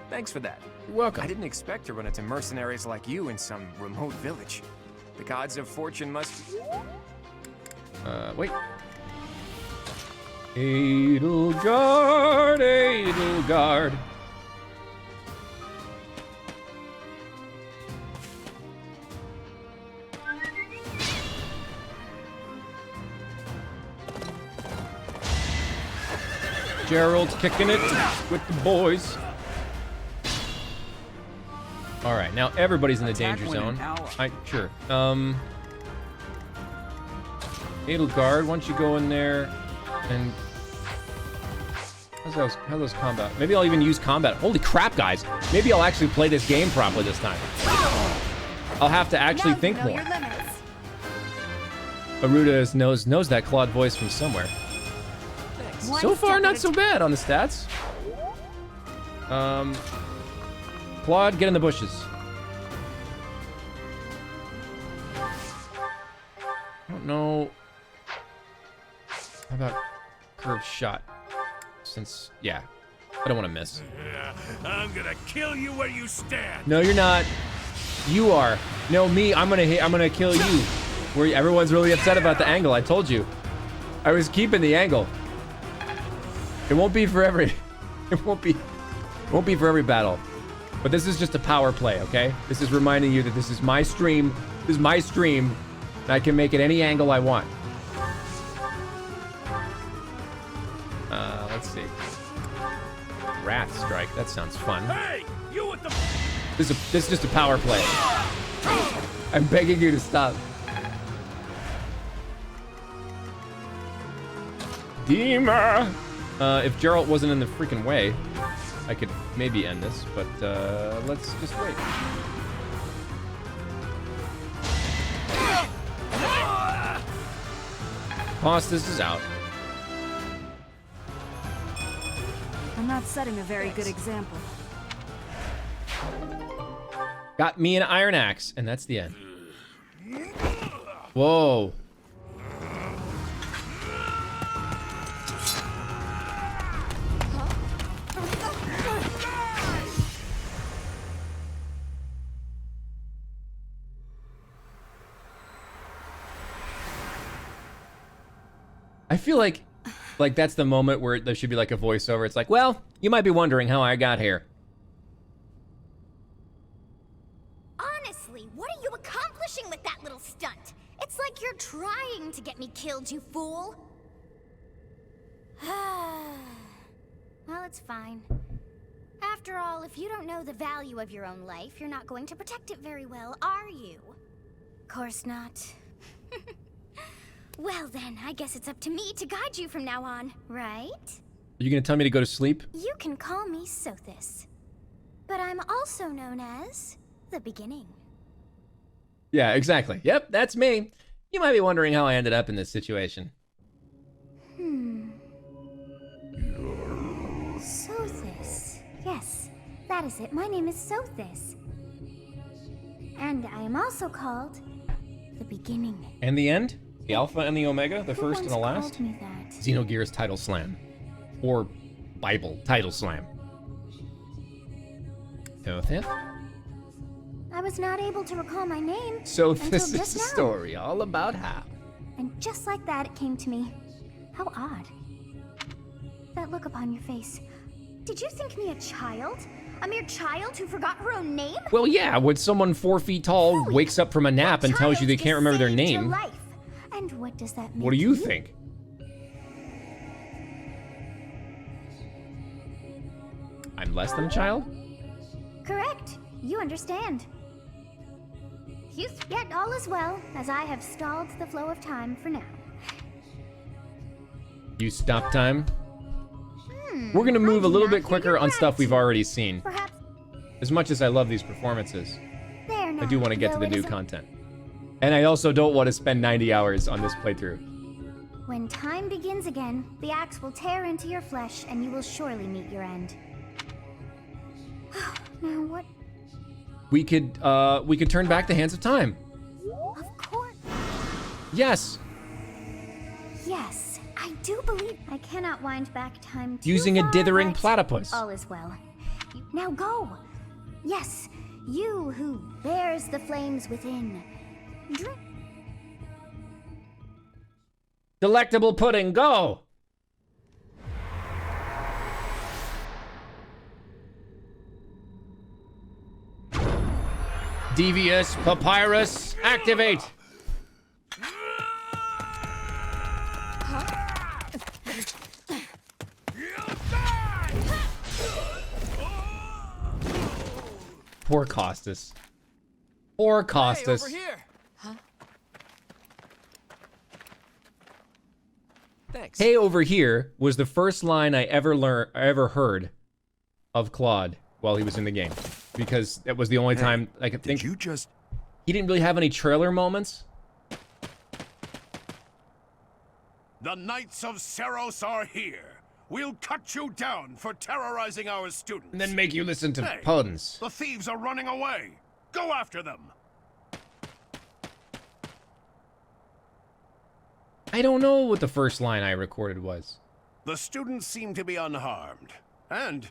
Thanks for that. You're welcome. I didn't expect to run into mercenaries like you in some remote village. The gods of fortune must... Wait. Edelgard, Edelgard. Gerald's kicking it with the boys. All right, now everybody's in the danger zone. Sure. Edelgard, why don't you go in there and how's those combat? Maybe I'll even use combat. Holy crap, guys! Maybe I'll actually play this game properly this time. I'll have to actually think more. Aruda knows that Claude voice from somewhere. So far, not so bad on the stats. Claude, get in the bushes. I don't know. How about curved shot? Since, yeah, I don't want to miss. I'm gonna kill you where you stand. No, you're not. You are. No, me. I'm gonna kill you. Where everyone's really upset about the angle. I told you. I was keeping the angle. It won't be for every. It won't be for every battle. But this is just a power play, okay? This is reminding you that this is my stream. This is my stream, and I can make it any angle I want. Let's see. Wrath Strike. That sounds fun. Hey, you with the... This is just a power play. I'm begging you to stop. Dima! If Geralt wasn't in the freaking way, I could maybe end this, but let's just wait. Hostas is out. I'm not setting a very good example. Got me an iron axe, and that's the end. Whoa. I feel like that's the moment where there should be like a voiceover. It's like, well, you might be wondering how I got here. Honestly, what are you accomplishing with that little stunt? It's like you're trying to get me killed, you fool. Well, it's fine. After all, if you don't know the value of your own life, you're not going to protect it very well, are you? Course not. Well then, I guess it's up to me to guide you from now on, right? Are you gonna tell me to go to sleep? You can call me Sothis, but I'm also known as the Beginning. Yeah, exactly. Yep, that's me. You might be wondering how I ended up in this situation. Sothis. Yes, that is it. My name is Sothis. And I am also called the Beginning. And the end? The Alpha and the Omega? The Who first and the once last? called me that? Xenogears Title Slam. Or Bible Title Slam. Sothis? I was not able to recall my name So until this is just a now. story all about how. And just like that, it came to me. How odd. That look upon your face. Did you think me a child? A mere child who forgot her own name? Well, yeah, when someone 4 feet tall wakes up from a nap and tells you they can't remember their name, Life. And what does that mean? what do you think? I'm less than a child? Correct. You understand. Yet all is well, as I have stalled the flow of time for now. You stop time? We're gonna move a little bit quicker on stuff we've already seen. Perhaps As much as I love these performances, there now. I do want to get to though the it new is a- content. And I also don't want to spend 90 hours on this playthrough. When time begins again, the axe will tear into your flesh, and you will surely meet your end. Now what? We could turn back the hands of time. Of course. Yes. Yes, I do believe I cannot wind back time too Using a far, dithering but platypus. All is well. Now go. Yes, you who bears the flames within. Drink. Delectable pudding, go! Devious papyrus, activate! Poor Costas. Poor Costas. Hey, over here. Huh? Thanks. Hey, over here was the first line I ever heard of Claude while he was in the game, because that was the only time I could think. Did you just? He didn't really have any trailer moments. The Knights of Seros are here. We'll cut you down for terrorizing our students. And then make you listen to Hey, puns. the thieves are running away. Go after them. I don't know what the first line I recorded was. The students seem to be unharmed. And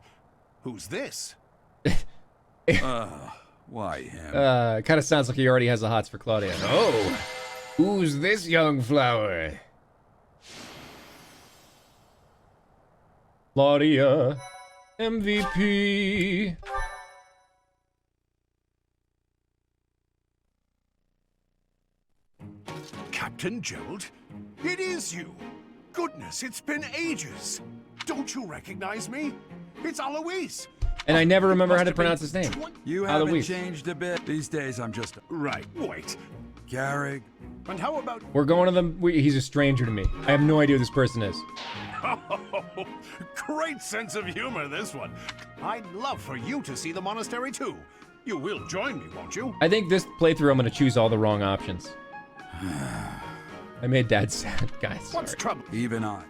who's this? Why him? Kind of sounds like he already has the hots for Claudia. Oh, who's this young flower? Claudia, MVP. Captain Gerald? It is you. Goodness, it's been ages. Don't you recognize me? It's Alois. And I never remember how to pronounce his name. You haven't Alois. changed a bit. These days, I'm just Right, wait. Garrig. And how about... We're going to them. He's a stranger to me. I have no idea who this person is. Great sense of humor, this one. I'd love for you to see the monastery, too. You will join me, won't you? I think this playthrough I'm going to choose all the wrong options. I made Dad sad, guys. Sorry. What's trouble? Even I.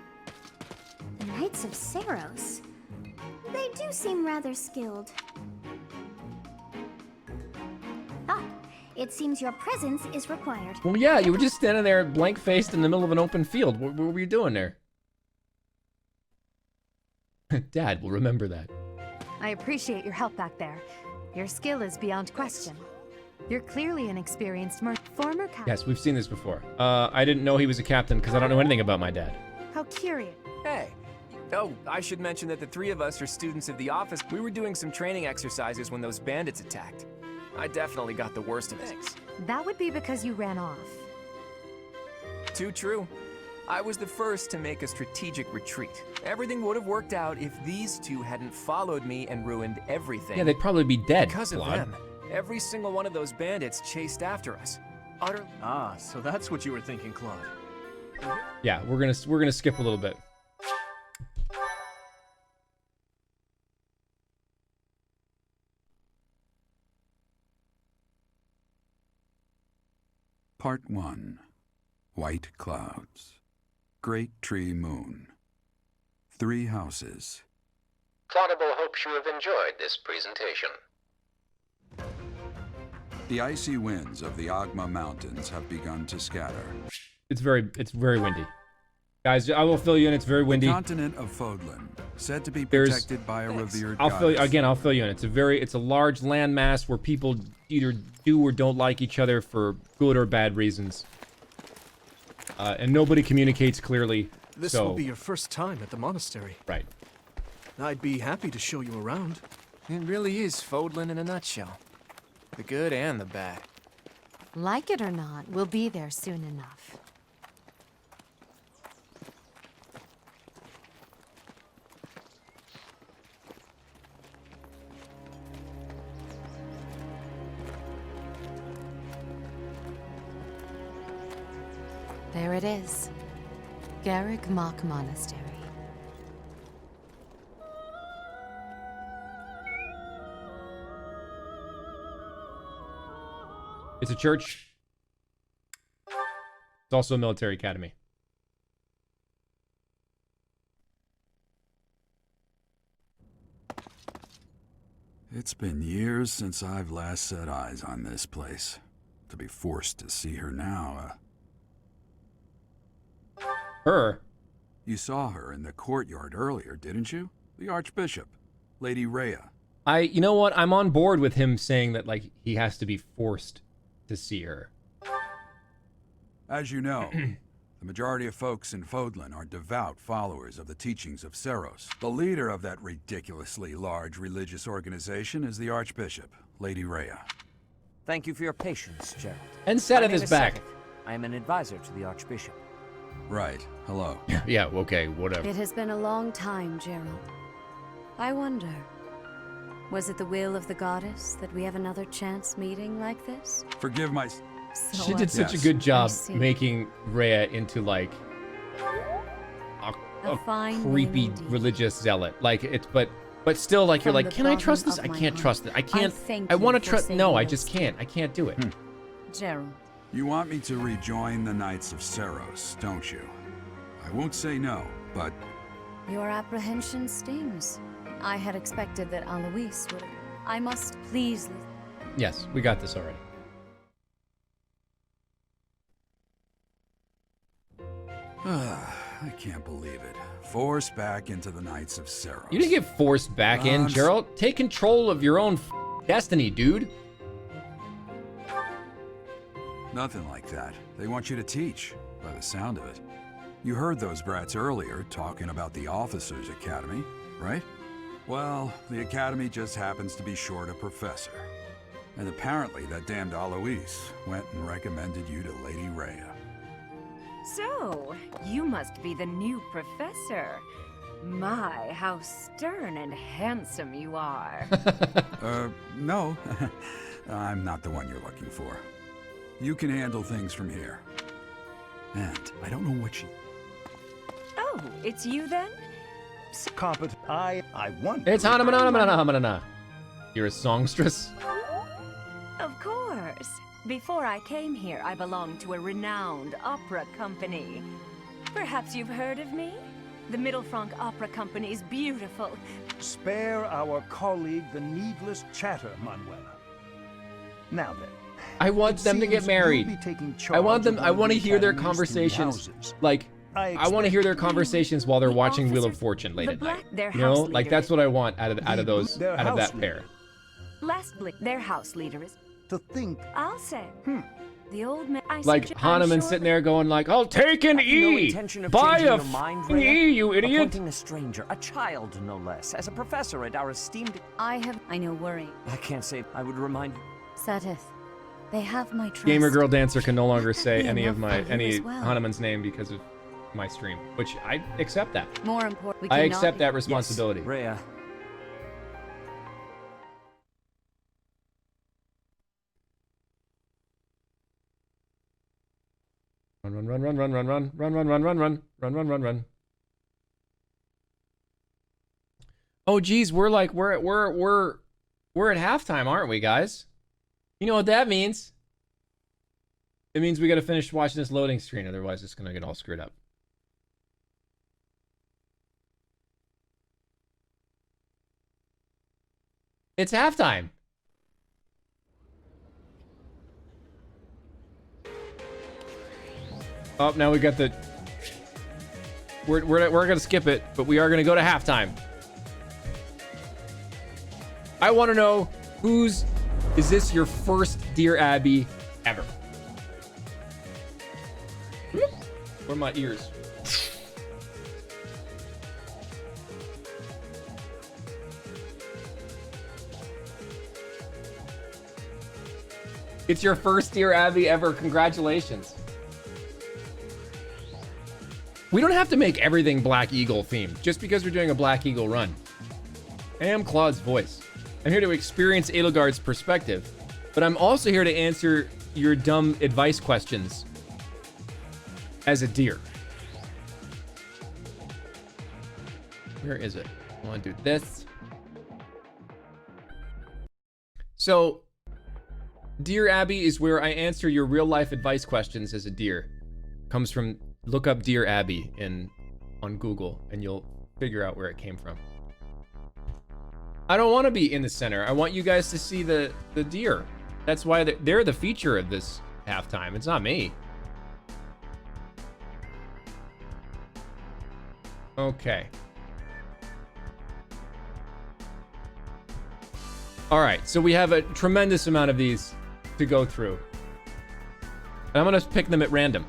The Knights of Seros. They do seem rather skilled. Ah, it seems your presence is required. Well, yeah, you were just standing there blank-faced in the middle of an open field. What were you doing there? Dad will remember that. I appreciate your help back there. Your skill is beyond question. You're clearly an experienced former captain. Yes, we've seen this before. I didn't know he was a captain because I don't know anything about my dad. How curious. Hey. Oh, I should mention that the three of us are students of the office. We were doing some training exercises when those bandits attacked. I definitely got the worst of it. That would be because you ran off. Too true. I was the first to make a strategic retreat. Everything would have worked out if these two hadn't followed me and ruined everything. Yeah, they'd probably be dead. Because of Claude. them, every single one of those bandits chased after us. Utterly. Ah, so that's what you were thinking, Claude. Yeah, we're gonna skip a little bit. Part 1. White Clouds. Great Tree Moon. 3 houses. Claudible hopes you have enjoyed this presentation. The icy winds of the Agma Mountains have begun to scatter. It's very windy. Guys, I will fill you in. It's very windy. The continent of Fodlan, said to be protected by a revered I'll fill you goddess. again. I'll fill you in. It's a large landmass where people either do or don't like each other for good or bad reasons, and nobody communicates clearly. This so, will be your first time at the monastery. Right. I'd be happy to show you around. It really is Fodlan in a nutshell. The good and the bad. Like it or not, we'll be there soon enough. There it is. Garrick Mock Monastery. It's a church. It's also a military academy. It's been years since I've last set eyes on this place. To be forced to see her now, Her? You saw her in the courtyard earlier, didn't you? The Archbishop, Lady Rhea. You know what? I'm on board with him saying that, like, he has to be forced to see her. As you know, the majority of folks in Fodlan are devout followers of the teachings of Seros. The leader of that ridiculously large religious organization is the Archbishop, Lady Rhea. Thank you for your patience, Gerald. And Seth My name is back. Seth. I am an advisor to the Archbishop. Right. Hello. Yeah, okay, whatever. It has been a long time, Gerald. I wonder, was it the will of the goddess that we have another chance meeting like this? Forgive my... So She did such a good job making Rhea into, like, a fine creepy name indeed. religious zealot. Like, it's, but still, like, you're From like, the can I trust bottom this? I of my can't heart, trust it. I can't. thank I you want to for trust. saying No, I this. just can't. I can't do it. Gerald. You want me to rejoin the Knights of Seros, don't you? I won't say no, but... Your apprehension stings. I had expected that Alois would... I must please... Yes, we got this already. I can't believe it. Forced back into the Knights of Seros. You didn't get forced back in, Gerald. Take control of your own destiny, dude. Nothing like that. They want you to teach, by the sound of it. You heard those brats earlier talking about the Officers' Academy, right? Well, the Academy just happens to be short a professor. And apparently that damned Alois went and recommended you to Lady Rhea. So, you must be the new professor. My, how stern and handsome you are. No. I'm not the one you're looking for. You can handle things from here. And I don't know what she... Oh, it's you then? Competent. I want... It's Hana. You're a songstress? Of course. Before I came here, I belonged to a renowned opera company. Perhaps you've heard of me? The Middlefranc Opera Company is beautiful. Spare our colleague the needless chatter, Manuela. Now then. I want them to get married. I want to hear their conversations. Like, I want to hear their conversations while they're watching Wheel of Fortune late at night. You know, like that's what I want out of that pair. Lastly, their house leader is... To think. I'll say. The old man... Like Hahnemann sitting there going like, "I'll take an E! Buy a E, you idiot!" Appointing a stranger, a child no less, as a professor at our esteemed... I know worry. I can't say I would remind you. Seteth. They have my trust. Gamer Girl Dancer can no longer say any enough for you as well. Hahnemann's name because of my stream, which I accept that. More important, I accept that responsibility. Yes, Rhea. Run. Oh geez, we're at halftime, aren't we, guys? You know what that means? It means we gotta finish watching this loading screen, otherwise it's gonna get all screwed up. It's halftime. Oh, now we got the... We're gonna skip it, but we are gonna go to halftime. I want to know is this your first Dear Abby ever? Where are my ears? It's your first Dear Abby ever. Congratulations. We don't have to make everything Black Eagle themed just because we're doing a Black Eagle run. I am Claude's voice. I'm here to experience Edelgard's perspective, but I'm also here to answer your dumb advice questions as a deer. Where is it? I want to do this. So, Dear Abby is where I answer your real life advice questions as a deer. Comes from, look up Dear Abby on Google and you'll figure out where it came from. I don't want to be in the center. I want you guys to see the deer. That's why they're the feature of this halftime. It's not me. Okay. All right, so we have a tremendous amount of these to go through. And I'm gonna pick them at random.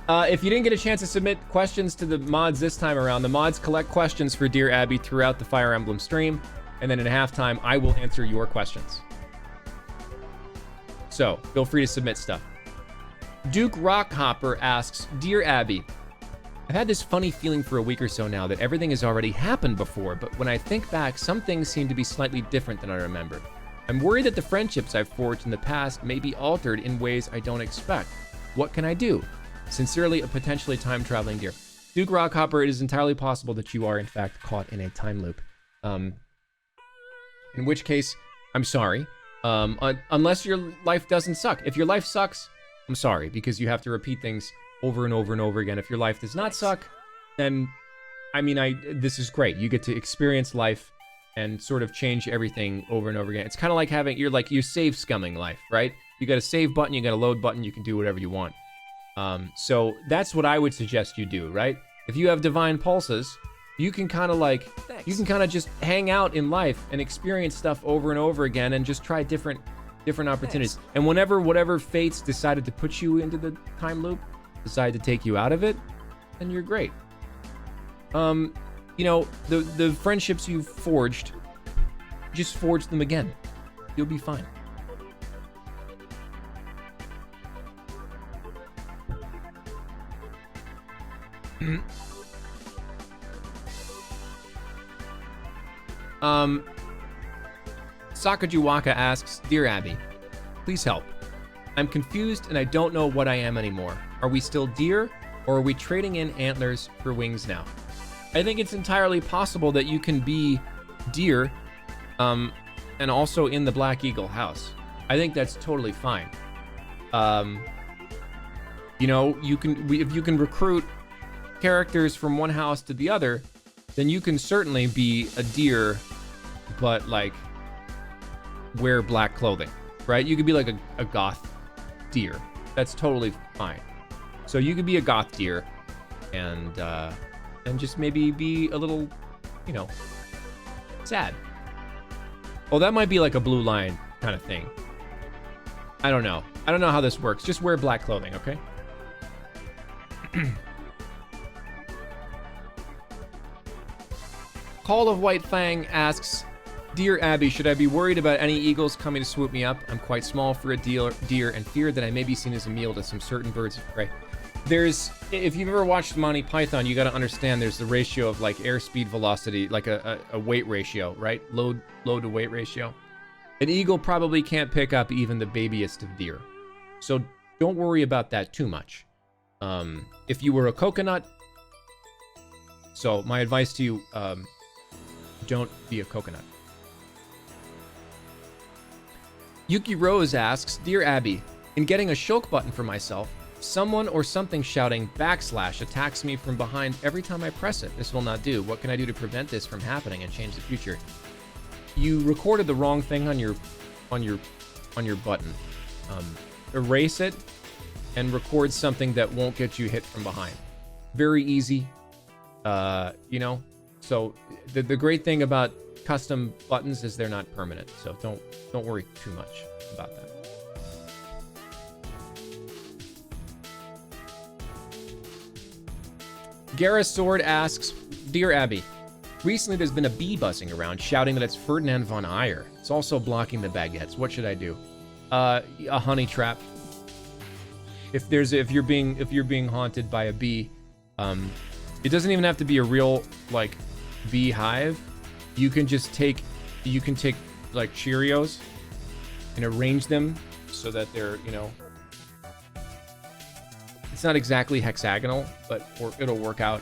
If you didn't get a chance to submit questions to the mods this time around, the mods collect questions for Dear Abby throughout the Fire Emblem stream, and then in halftime, I will answer your questions. So, feel free to submit stuff. Duke Rockhopper asks, Dear Abby, I've had this funny feeling for a week or so now that everything has already happened before, but when I think back, some things seem to be slightly different than I remember. I'm worried that the friendships I've forged in the past may be altered in ways I don't expect. What can I do? Sincerely, a potentially time-traveling deer. Duke Rockhopper, it is entirely possible that you are, in fact, caught in a time loop. In which case, I'm sorry. Unless your life doesn't suck. If your life sucks, I'm sorry, because you have to repeat things over and over and over again. If your life does not suck, then, I mean, this is great. You get to experience life and sort of change everything over and over again. It's kind of like you're save scumming life, right? You got a save button, you got a load button, you can do whatever you want. So that's what I would suggest you do, right? If you have divine pulses, you can kind of just hang out in life and experience stuff over and over again and just try different opportunities. Thanks. And whatever fates decided to put you into the time loop, decide to take you out of it, then you're great. You know, the friendships you've forged, just forge them again. You'll be fine. Sakajuwaka asks, Dear Abby, please help. I'm confused and I don't know what I am anymore. Are we still deer, or are we trading in antlers for wings now? I think it's entirely possible that you can be deer, and also in the Black Eagle house. I think that's totally fine. You know, if you can recruit characters from one house to the other, then you can certainly be a deer, but like wear black clothing, right? You could be like a goth deer. That's totally fine. So you could be a goth deer and just maybe be a little, you know, sad. Oh, that might be like a blue line kind of thing. I don't know. I don't know how this works. Just wear black clothing, okay? Call of White Fang asks, Dear Abby, should I be worried about any eagles coming to swoop me up? I'm quite small for a deer and fear that I may be seen as a meal to some certain birds of prey. If you've ever watched Monty Python, you got to understand there's the ratio of like airspeed velocity, like a weight ratio, right? Load to weight ratio. An eagle probably can't pick up even the babiest of deer. So don't worry about that too much. If you were a coconut, so my advice to you, don't be a coconut. Yuki Rose asks, Dear Abby, in getting a shulk button for myself, someone or something shouting / attacks me from behind every time I press it. This will not do. What can I do to prevent this from happening and change the future? You recorded the wrong thing on your button. Erase it and record something that won't get you hit from behind. Very easy. You know, so the great thing about custom buttons is they're not permanent, so don't worry too much about that. Gareth Sword asks, Dear Abby, recently there's been a bee buzzing around shouting that it's Ferdinand von Ayer. It's also blocking the baguettes. What should I do? A honey trap. If you're being haunted by a bee, it doesn't even have to be a real like bee hive. You can take like Cheerios and arrange them so that they're, you know, it's not exactly hexagonal, but it'll work out.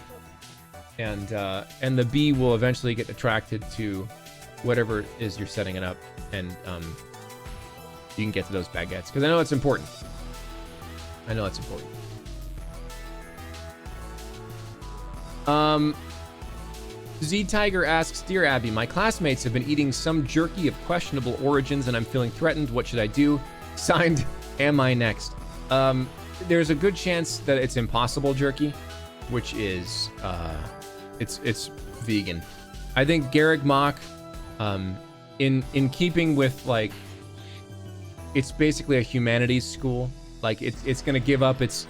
And the bee will eventually get attracted to whatever it is you're setting it up, and you can get to those baguettes, because I know it's important. Z Tiger asks, Dear Abby, my classmates have been eating some jerky of questionable origins and I'm feeling threatened. What should I do? Signed, Am I Next? There's a good chance that it's Impossible jerky, which is it's vegan. I think Garrick Mock, in keeping with, like, it's basically a humanities school. Like, it's gonna give up its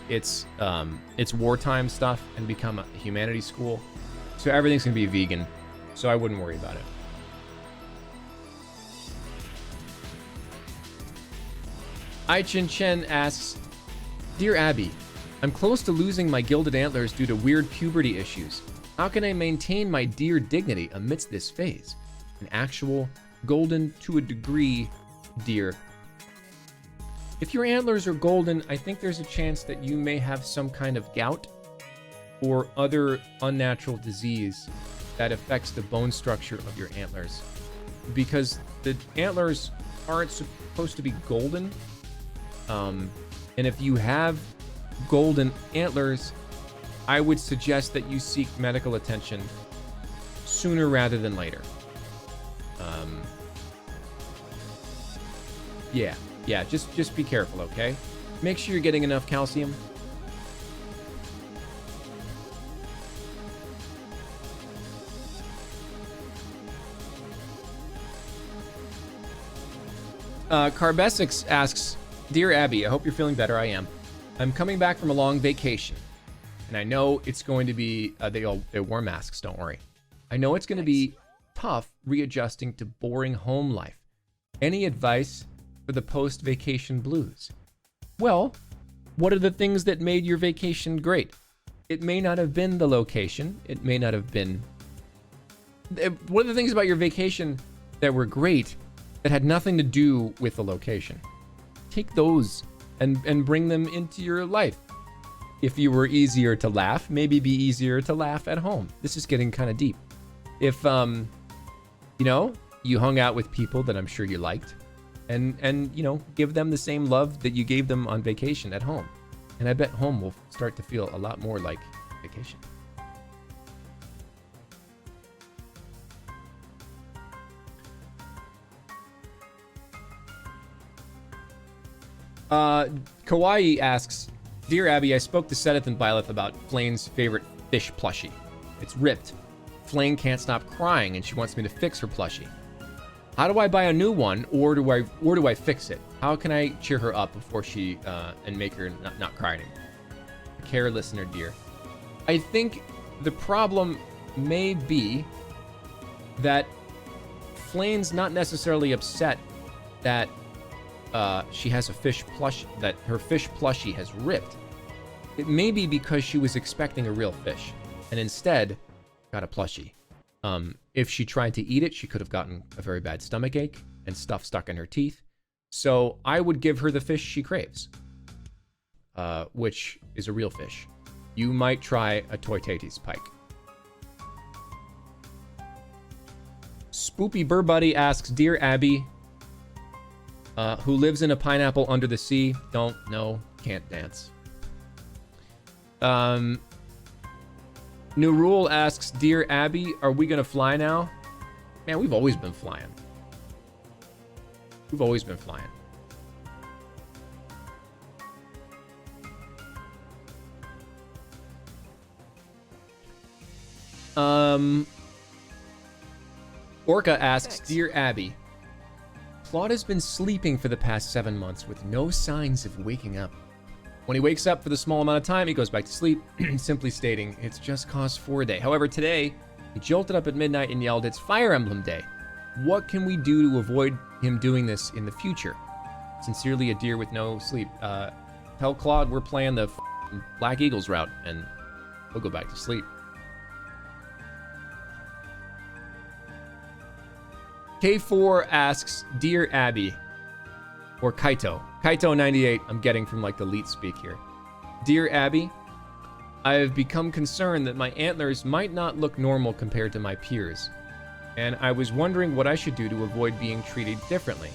wartime stuff and become a humanities school. So everything's gonna be vegan. So I wouldn't worry about it. Aichin Chen asks, Dear Abby, I'm close to losing my gilded antlers due to weird puberty issues. How can I maintain my dear dignity amidst this phase? An actual golden to a degree deer. If your antlers are golden, I think there's a chance that you may have some kind of gout or other unnatural disease that affects the bone structure of your antlers. Because the antlers aren't supposed to be golden. And if you have golden antlers, I would suggest that you seek medical attention sooner rather than later. Yeah, just be careful, okay? Make sure you're getting enough calcium. Carbesix asks, Dear Abby, I hope you're feeling better. I am. I'm coming back from a long vacation, and I know it's going to be, they wore masks, don't worry. I know it's going to be tough readjusting to boring home life. Any advice for the post-vacation blues? Well, what are the things that made your vacation great? It may not have been the location. It may not have been... What are the things about your vacation that were great that had nothing to do with the location? Take those and bring them into your life. If you were easier to laugh, maybe be easier to laugh at home. This is getting kind of deep. If, you know, you hung out with people that I'm sure you liked, and you know, give them the same love that you gave them on vacation at home. And I bet home will start to feel a lot more like vacation. Kawaii asks, Dear Abby, I spoke to Sedith and Byleth about Flane's favorite fish plushie. It's ripped. Flane can't stop crying and she wants me to fix her plushie. How do I buy a new one, or do I fix it? How can I cheer her up before she and make her not cry anymore? Care listener dear. I think the problem may be that Flane's not necessarily upset that she has a fish plush, that her fish plushie has ripped. It may be because she was expecting a real fish and instead got a plushie. If she tried to eat it, she could have gotten a very bad stomach ache and stuff stuck in her teeth. So I would give her the fish she craves, which is a real fish. You might try a Toitates pike. Spoopy Burbuddy asks, Dear Abby, Who lives in a pineapple under the sea? Don't know. Can't dance. New Rule asks, Dear Abby, are we gonna fly now? Man, we've always been flying. We've always been flying. Orca asks, Dear Abby, Claude has been sleeping for the past 7 months with no signs of waking up. When he wakes up for the small amount of time, he goes back to sleep, simply stating, it's just cause for a day. However, today, he jolted up at midnight and yelled, it's Fire Emblem Day. What can we do to avoid him doing this in the future? Sincerely, a deer with no sleep. Tell Claude we're playing the Black Eagles route, and he'll go back to sleep. K4 asks, Dear Abby, or Kaito. Kaito98, I'm getting from like the elite speak here. Dear Abby, I have become concerned that my antlers might not look normal compared to my peers, and I was wondering what I should do to avoid being treated differently.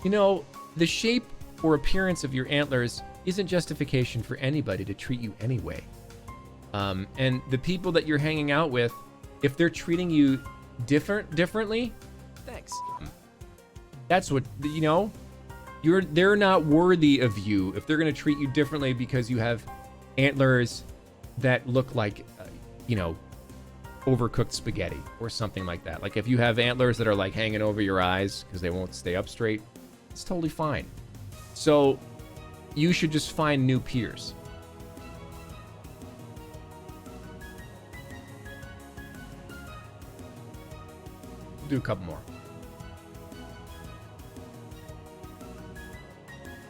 You know, the shape or appearance of your antlers isn't justification for anybody to treat you anyway. And the people that you're hanging out with, if they're treating you differently, Thanks. that's what, you know, they're not worthy of you if they're going to treat you differently because you have antlers that look like, you know, overcooked spaghetti or something like that. Like if you have antlers that are like hanging over your eyes because they won't stay up straight, it's totally fine. So you should just find new peers. Do a couple more.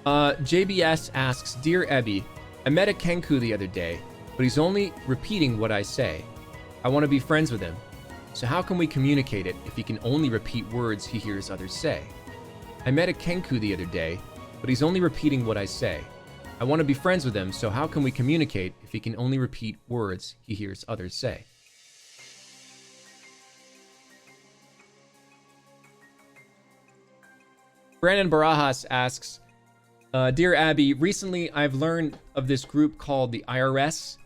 JBS asks, Dear Ebby, I met a Kenku the other day, but he's only repeating what I say. I want to be friends with him. So how can we communicate it if he can only repeat words he hears others say? I met a Kenku the other day, but he's only repeating what I say. I want to be friends with him, so how can we communicate if he can only repeat words he hears others say? Brandon Barajas asks, Dear Abby, recently I've learned of this group called the IRS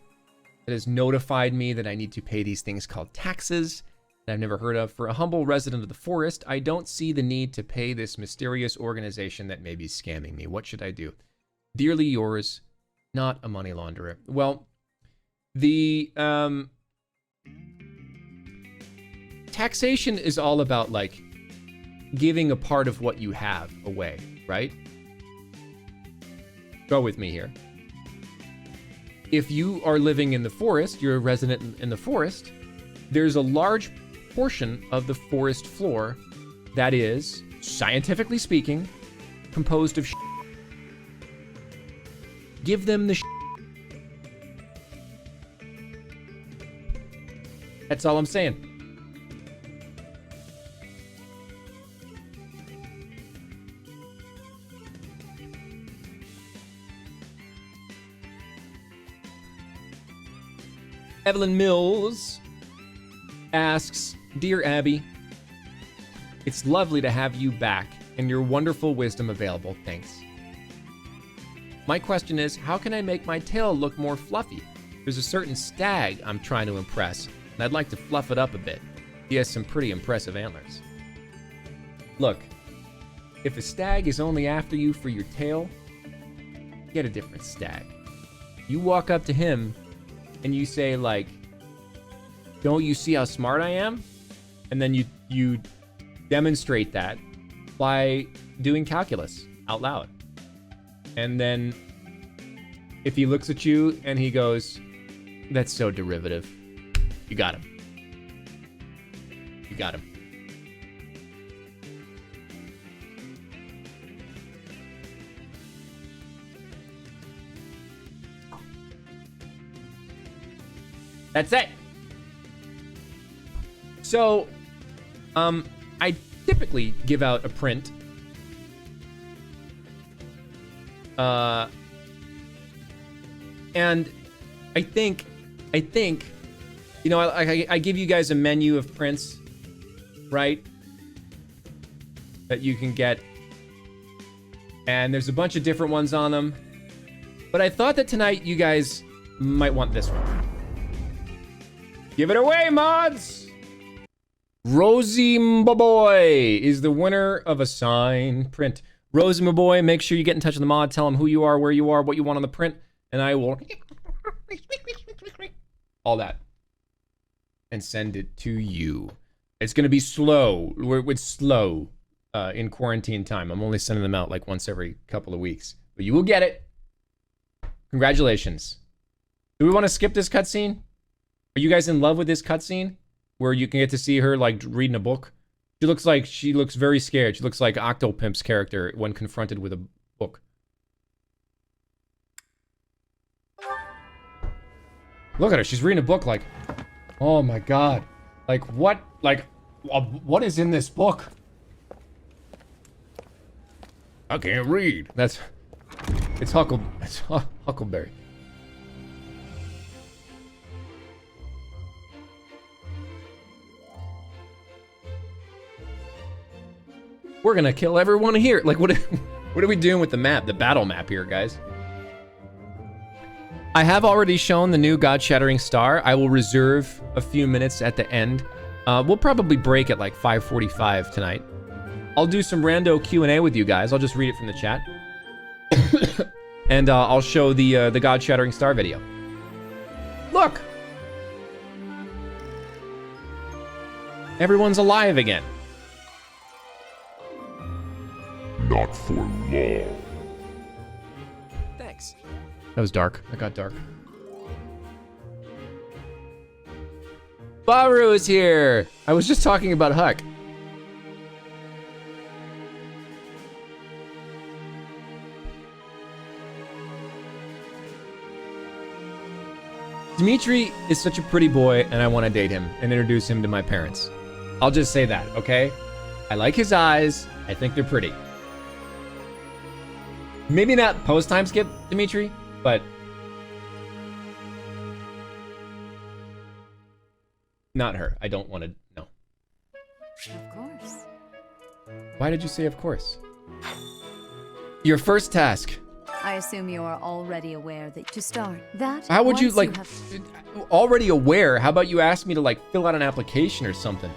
that has notified me that I need to pay these things called taxes that I've never heard of. For a humble resident of the forest, I don't see the need to pay this mysterious organization that may be scamming me. What should I do? Dearly yours, not a money launderer. Well, the taxation is all about like giving a part of what you have away, right? Go with me here. If you are living in the forest, you're a resident in the forest, there's a large portion of the forest floor that is, scientifically speaking, composed of Give them the That's all I'm saying. Evelyn Mills asks, Dear Abby, it's lovely to have you back and your wonderful wisdom available. Thanks. My question is, how can I make my tail look more fluffy? There's a certain stag I'm trying to impress, and I'd like to fluff it up a bit. He has some pretty impressive antlers. Look, if a stag is only after you for your tail, get a different stag. You walk up to him and you say like, don't you see how smart I am? And then you demonstrate that by doing calculus out loud. And then if he looks at you and he goes, that's so derivative, you got him. You got him. That's it. So, I typically give out a print. And I think, you know, I give you guys a menu of prints, right? That you can get And there's a bunch of different ones on them. But I thought that tonight you guys might want this one. Give it away, mods! Rosie Mboboy is the winner of a signed print. Rosie Mboboy, make sure you get in touch with the mod. Tell them who you are, where you are, what you want on the print. And I will... all that. And send it to you. It's going to be slow. It's slow in quarantine time. I'm only sending them out like once every couple of weeks. But you will get it. Congratulations. Do we want to skip this cutscene? Are you guys in love with this cutscene? Where you can get to see her like reading a book? She looks very scared. She looks like Octopimp's character when confronted with a book. Look at her. She's reading a book like, oh my god. Like what? Like what is in this book? I can't read. It's Huckleberry. We're gonna kill everyone here. Like what are we doing with the map? The battle map here, guys. I have already shown the new God-Shattering Star. I will reserve a few minutes at the end. We'll probably break at like 5:45 tonight. I'll do some rando Q&A with you guys. I'll just read it from the chat. And I'll show the God-Shattering Star video. Look! Everyone's alive again. Not for long. Thanks. That was dark. That got dark. Baru is here! I was just talking about Huck. Dimitri is such a pretty boy, and I want to date him and introduce him to my parents. I'll just say that, okay? I like his eyes. I think they're pretty. Maybe not post-time skip, Dimitri, but... not her. I don't want to know. Of course. Why did you say of course? Your first task. I assume you are already aware that to start that. How would you, once like, have... already aware? How about you ask me to, like, fill out an application or something?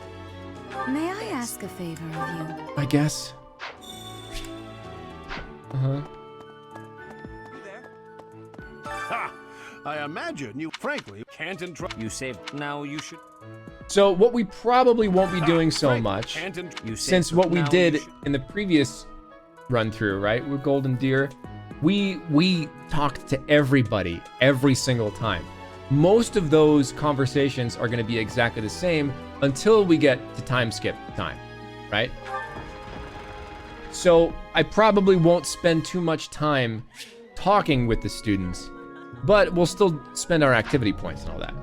May I ask a favor of you? I guess. Uh-huh. Ha! I imagine you, frankly, can't entrust. You saved. Now you should. So what we probably won't be doing so much, You since what we did in the previous run-through, right, with Golden Deer, we talked to everybody every single time. Most of those conversations are going to be exactly the same until we get to time skip time, right? So I probably won't spend too much time talking with the students, but we'll still spend our activity points and all that.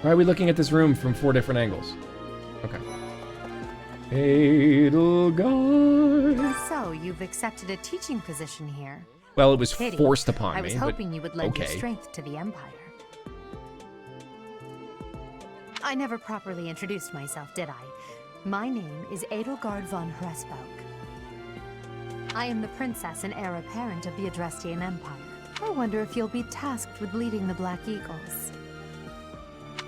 Why are we looking at this room from 4 different angles? Okay. Edelgard. So, you've accepted a teaching position here. Well, it was Pity. forced upon me. I was hoping you would lend your okay. strength to the Empire. I never properly introduced myself, did I? My name is Edelgard von Hresbok. I am the princess and heir apparent of the Adrestian Empire. I wonder if you'll be tasked with leading the Black Eagles.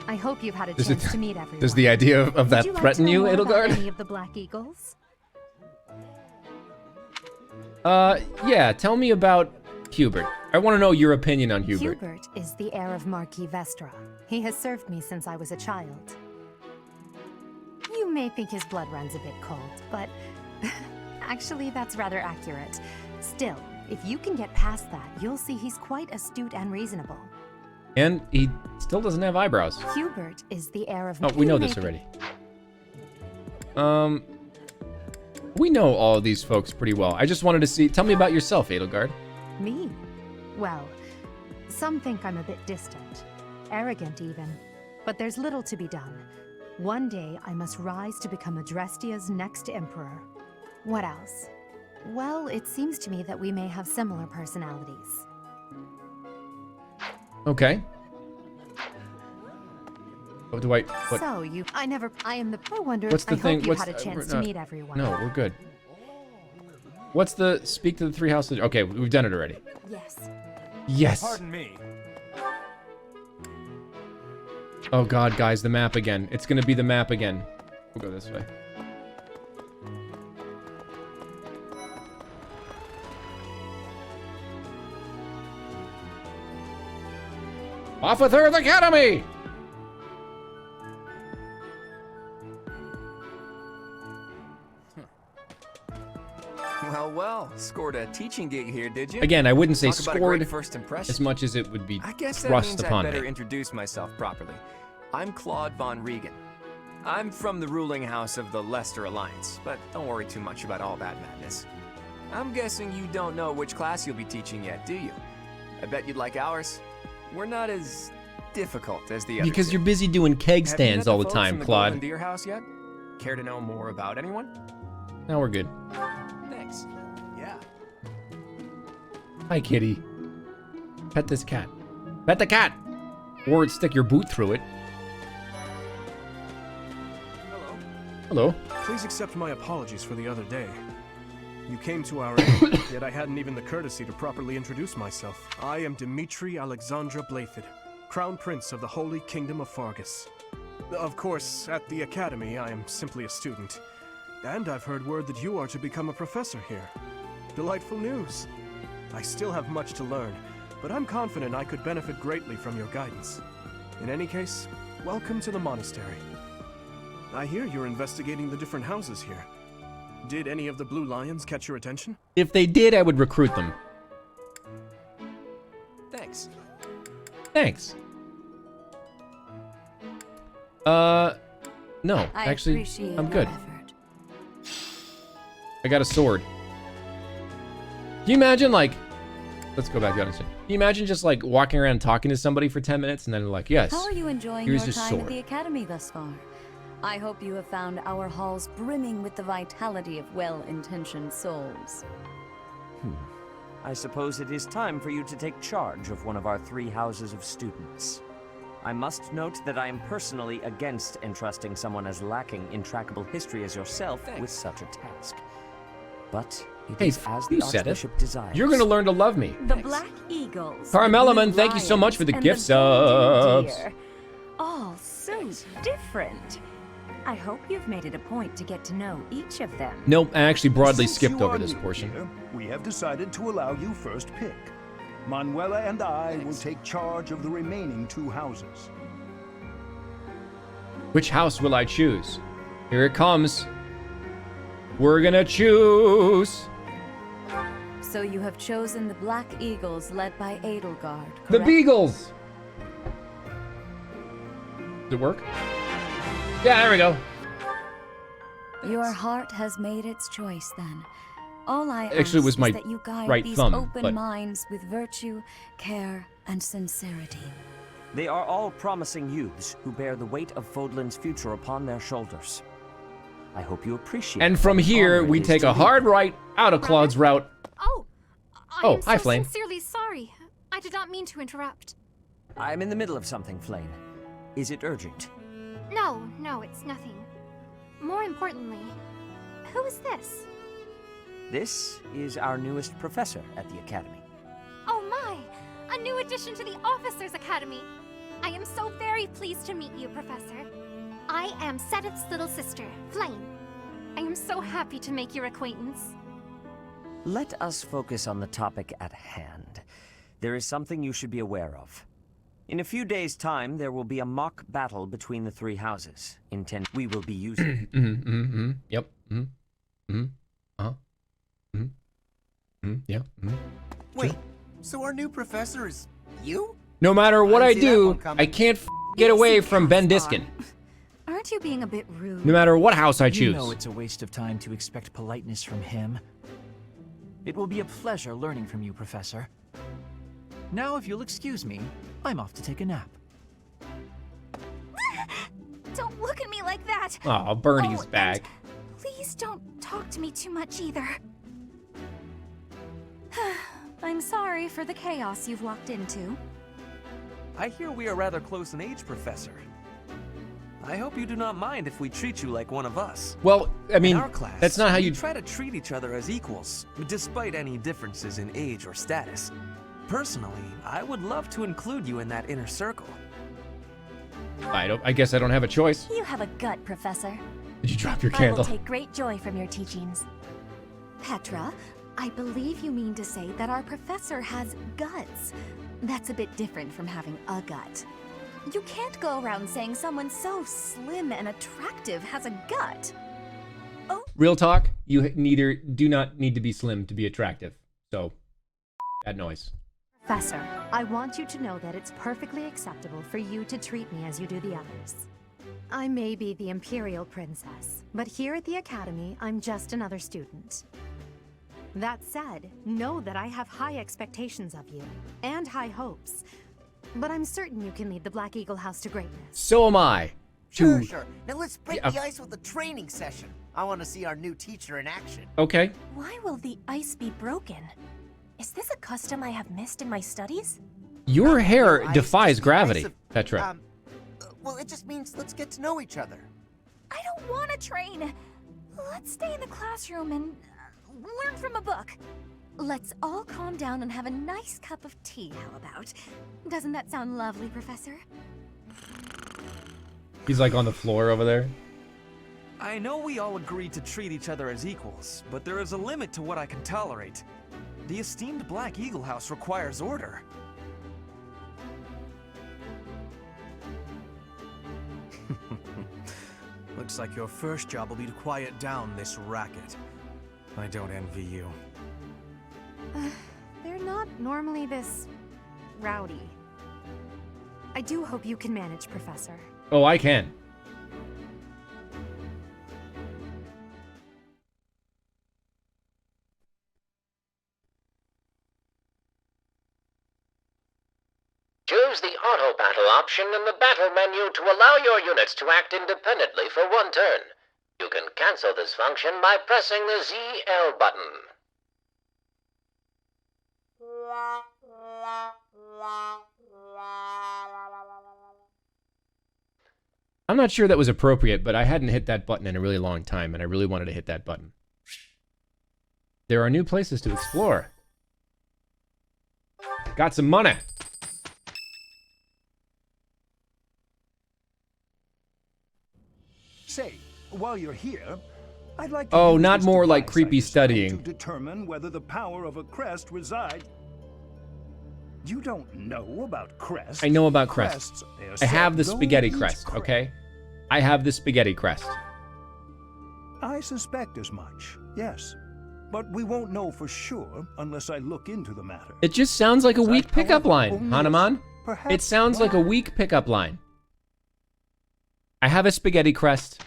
I hope you've had a chance to meet everyone. Does the idea of that threaten you, Edelgard? Any of the Black Eagles? Yeah, tell me about Hubert. I want to know your opinion on Hubert. Hubert is the heir of Marquis Vestra. He has served me since I was a child. You may think his blood runs a bit cold, but actually that's rather accurate. Still, if you can get past that, you'll see he's quite astute and reasonable. And he still doesn't have eyebrows. Hubert is the heir of... Oh, we know this already. We know all of these folks pretty well. I just wanted to see... Tell me about yourself, Edelgard. Me? Well, some think I'm a bit distant. Arrogant, even. But there's little to be done. One day, I must rise to become Adrestia's next emperor. What else? Well, it seems to me that we may have similar personalities. Okay. What do I... What? So I am the. I wonder. What's the I thing? hope you What's had a chance to meet everyone. No, we're good. What's the speak to the three houses? Okay, we've done it already. Yes. Yes. Pardon me. Oh God, guys, the map again. It's gonna be the map again. We'll go this way. Off with Earth Academy! Well, scored a teaching gig here, did you? Again, I wouldn't say Talk about a scored great first impression. as much as it would be I guess that thrust means upon I'd better me. introduce myself properly. I'm Claude von Regan. I'm from the ruling house of the Leicester Alliance, but don't worry too much about all that madness. I'm guessing you don't know which class you'll be teaching yet, do you? I bet you'd like ours. We're not as difficult as the others. Because you're busy doing keg Have you stands met all the folks time, from the Claude. Golden Deer House yet? Care to know more about anyone? Now we're good. Thanks. Yeah. Hi, kitty. Pet this cat. Pet the cat! Or stick your boot through it. Hello. Please accept my apologies for the other day. You came to our aid, yet I hadn't even the courtesy to properly introduce myself. I am Dimitri Alexandra Blathid, Crown Prince of the Holy Kingdom of Fargus. Of course, at the Academy, I am simply a student. And I've heard word that you are to become a professor here. Delightful news. I still have much to learn, but I'm confident I could benefit greatly from your guidance. In any case, welcome to the monastery. I hear you're investigating the different houses here. Did any of the Blue Lions catch your attention? If they did, I would recruit them. Thanks. Thanks. No. I Actually, appreciate I'm your good. effort. I got a sword. Can you imagine, like... Let's go back to the other side. Can you imagine just, like, walking around talking to somebody for 10 minutes and then like, yes, How are you enjoying here's your your time at sword. the Academy thus far? I hope you have found our halls brimming with the vitality of well-intentioned souls. I suppose it is time for you to take charge of one of our 3 houses of students. I must note that I am personally against entrusting someone as lacking in trackable history as yourself with such a task. But it Hey, is as the you said it. Archbishop desires. You're gonna learn to love me. The Black Eagles. Carmelaman, the Blue thank you so much for the Lions, gift and the Golden subs. Deer. All so different. I hope you've made it a point to get to know each of them. Nope, I actually broadly Since skipped you over are this new portion. here, we have decided to allow you first pick. Manuela and I will take charge of the remaining 2 houses. Which house will I choose? Here it comes. We're gonna choose So you have chosen the Black Eagles led by Edelgard, the correct? Beagles. Did it work? Yeah, there we go. Your heart has made its choice then. All I Actually, it ask was my is that you guide right these thumb, open but- minds with virtue, care, and sincerity. They are all promising youths who bear the weight of Fodlan's future upon their shoulders. I hope you appreciate And from what an here, honor we it is take to a lead. hard right out of Claude's route. Oh, I Oh, am hi, so Flame. sincerely sorry. I did not mean to interrupt. I'm in the middle of something, Flame. Is it urgent? No, it's nothing. More importantly, who is this? This is our newest professor at the Academy. Oh my! A new addition to the Officers Academy! I am so very pleased to meet you, Professor. I am Sedith's little sister, Flame. I am so happy to make your acquaintance. Let us focus on the topic at hand. There is something you should be aware of. In a few days' time, there will be a mock battle between the 3 houses. We will be using... Yep. Yeah. Wait, so our new professor is you? No matter what I didn't see that do, one coming. I can't get away from Ben Diskin. Aren't you being a bit rude? No matter what house I You choose. know it's a waste of time to expect politeness from him. It will be a pleasure learning from you, Professor. Now, if you'll excuse me, I'm off to take a nap. Don't look at me like that! Oh, Bernie's and back. Please don't talk to me too much either. I'm sorry for the chaos you've walked into. I hear we are rather close in age, Professor. I hope you do not mind if we treat you like one of us. Well, I mean, in our class, that's not how you we try to treat each other as equals, despite any differences in age or status. Personally, I would love to include you in that inner circle. I guess I don't have a choice. You have a gut, Professor. Did you drop your I candle? will take great joy from your teachings. Petra, I believe you mean to say that our professor has guts. That's a bit different from having a gut. You can't go around saying someone so slim and attractive has a gut. Oh. Real talk, you do not need to be slim to be attractive. So, that noise. Professor, I want you to know that it's perfectly acceptable for you to treat me as you do the others. I may be the Imperial Princess, but here at the Academy, I'm just another student. That said, know that I have high expectations of you, and high hopes. But I'm certain you can lead the Black Eagle House to greatness. So am I. Sure. Now let's break the ice with a training session. I want to see our new teacher in action. Okay. Why will the ice be broken? Is this a custom I have missed in my studies? Your hair defies gravity, Petra. Well, it just means let's get to know each other. I don't want to train. Let's stay in the classroom and learn from a book. Let's all calm down and have a nice cup of tea, how about? Doesn't that sound lovely, Professor? He's like on the floor over there. I know we all agreed to treat each other as equals, but there is a limit to what I can tolerate. The esteemed Black Eagle House requires order. Looks like your first job will be to quiet down this racket. I don't envy you. They're not normally this rowdy. I do hope you can manage, Professor. Oh, I can. Choose the auto battle option in the battle menu to allow your units to act independently for one turn. You can cancel this function by pressing the ZL button. I'm not sure that was appropriate, but I hadn't hit that button in a really long time, and I really wanted to hit that button. There are new places to explore. Got some money. Say, while you're here, I'd like to Oh, use not this more like device I creepy designed studying. to determine whether the power of a crest resides. You don't know about crests. I know about crests. They're I have the set spaghetti below each crest, okay? I have the spaghetti crest. I suspect as much, yes. But we won't know for sure unless I look into the matter. It just sounds like a weak pickup line, only Hanuman. perhaps It sounds like a weak pickup line. I have a spaghetti crest.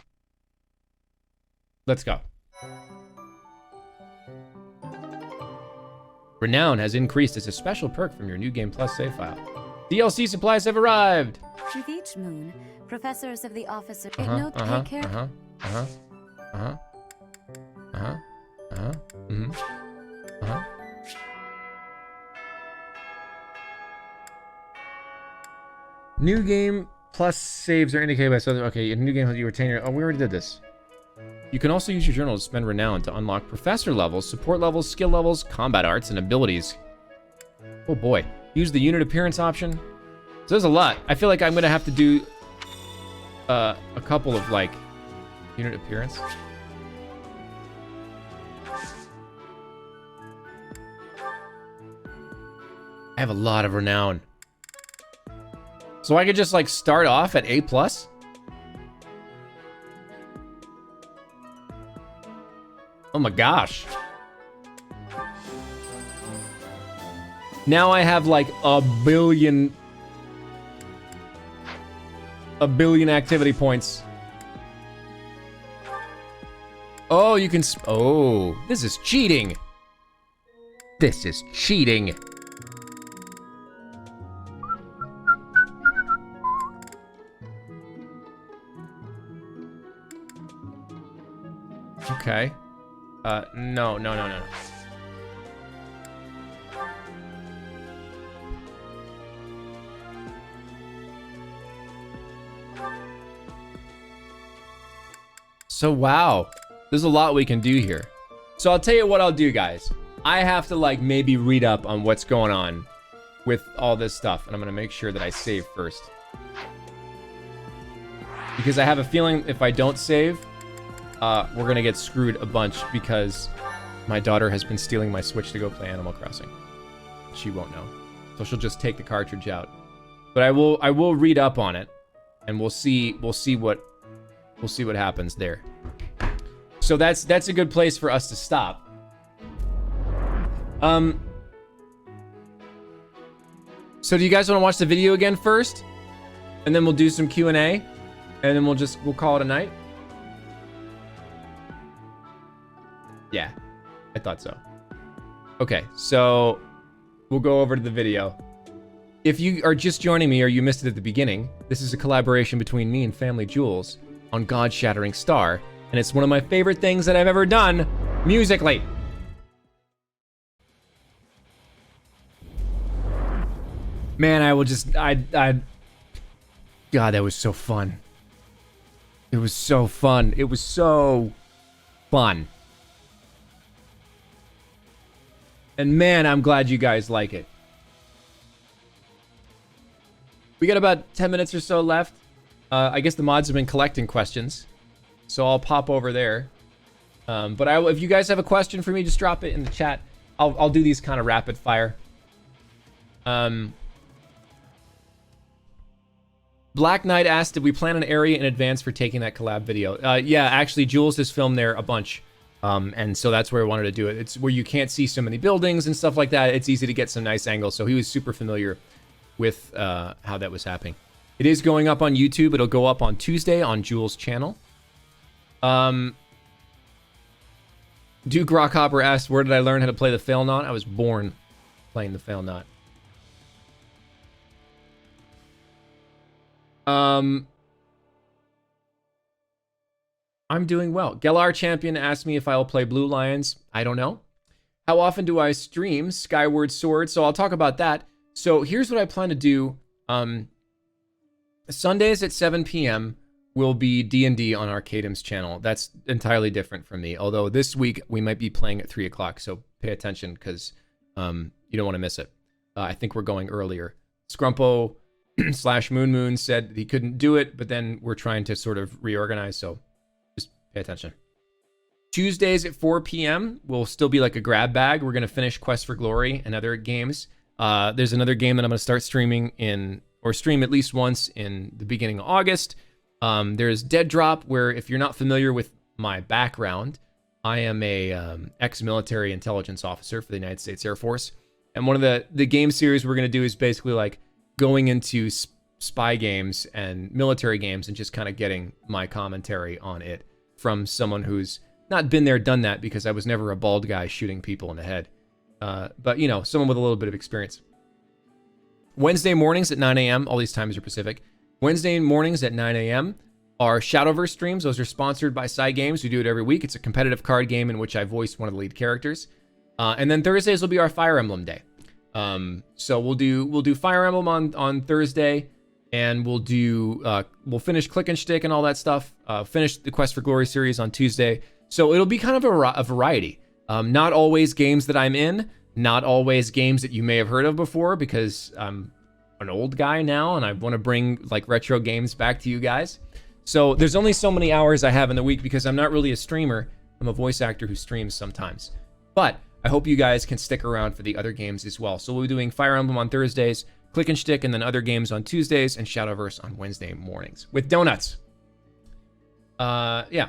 Let's go. Renown has increased as a special perk from your New Game Plus save file. DLC supplies have arrived. With each moon, professors of the officer take Uh-huh, note, uh-huh, take care. uh-huh, uh-huh, uh-huh, uh-huh, uh-huh, mm-hmm, uh-huh. New Game Plus saves are indicated by something. Okay, in New Game you retain your... Oh, we already did this. You can also use your journal to spend renown to unlock professor levels, support levels, skill levels, combat arts, and abilities. Oh boy. Use the unit appearance option. So there's a lot. I feel like I'm gonna have to do a couple of like unit appearance. I have a lot of renown. So I could just like start off at A+? Oh my gosh. Now I have like a billion activity points. Oh, you can oh, this is cheating. This is cheating. Okay. No. So wow, there's a lot we can do here. So I'll tell you what I'll do, guys. I have to like maybe read up on what's going on with all this stuff, and I'm gonna make sure that I save first. Because I have a feeling if I don't save, we're gonna get screwed a bunch because my daughter has been stealing my Switch to go play Animal Crossing. She won't know. So she'll just take the cartridge out. But I will read up on it, and we'll see what happens there. So that's a good place for us to stop. So do you guys want to watch the video again first? And then we'll do some Q&A, and then we'll call it a night? Yeah, I thought so. Okay, so we'll go over to the video. If you are just joining me or you missed it at the beginning, this is a collaboration between me and FamilyJules on God-Shattering Star, and it's one of my favorite things that I've ever done musically. Man, God, that was so fun. It was so fun. It was so fun. And man, I'm glad you guys like it. We got about 10 minutes or so left. I guess the mods have been collecting questions, so I'll pop over there. But if you guys have a question for me, just drop it in the chat. I'll do these kind of rapid fire. Black Knight asked, did we plan an area in advance for taking that collab video? Yeah, actually, Jules has filmed there a bunch. And so that's where I wanted to do it. It's where you can't see so many buildings and stuff like that. It's easy to get some nice angles. So he was super familiar with how that was happening. It is going up on YouTube. It'll go up on Tuesday on Jules' channel. Duke Rockhopper asked, where did I learn how to play the Fail Knot? I was born playing the Fail Knot. I'm doing well. Gellar Champion asked me if I'll play Blue Lions. I don't know. How often do I stream Skyward Sword? So I'll talk about that. So here's what I plan to do. Sundays at 7 p.m. will be D&D on Arcadem's channel. That's entirely different from me. Although this week we might be playing at 3 o'clock. So pay attention because you don't want to miss it. I think we're going earlier. Scrumpo / Moon said he couldn't do it, but then we're trying to sort of reorganize. So just pay attention. Tuesdays at 4 p.m. will still be like a grab bag. We're going to finish Quest for Glory and other games. There's another game that I'm going to start streaming stream at least once in the beginning of August. There's Dead Drop, where if you're not familiar with my background, I am a ex-military intelligence officer for the United States Air Force. And one of the game series we're going to do is basically like going into spy games and military games and just kind of getting my commentary on it from someone who's not been there, done that, because I was never a bald guy shooting people in the head. But, you know, someone with a little bit of experience. Wednesday mornings at 9 a.m., all these times are Pacific. Wednesday mornings at 9 a.m. are Shadowverse streams. Those are sponsored by Psy Games. We do it every week. It's a competitive card game in which I voice one of the lead characters. And then Thursdays will be our Fire Emblem day. So we'll do Fire Emblem on Thursday, and we'll finish Click and Stick and all that stuff. Finish the Quest for Glory series on Tuesday. So it'll be kind of a variety. Not always games that I'm in, not always games that you may have heard of before, because I'm an old guy now and I want to bring like retro games back to you guys. So there's only so many hours I have in the week because I'm not really a streamer. I'm a voice actor who streams sometimes. But I hope you guys can stick around for the other games as well. So we'll be doing Fire Emblem on Thursdays, Click and Stick, and then other games on Tuesdays, and Shadowverse on Wednesday mornings with donuts. Yeah.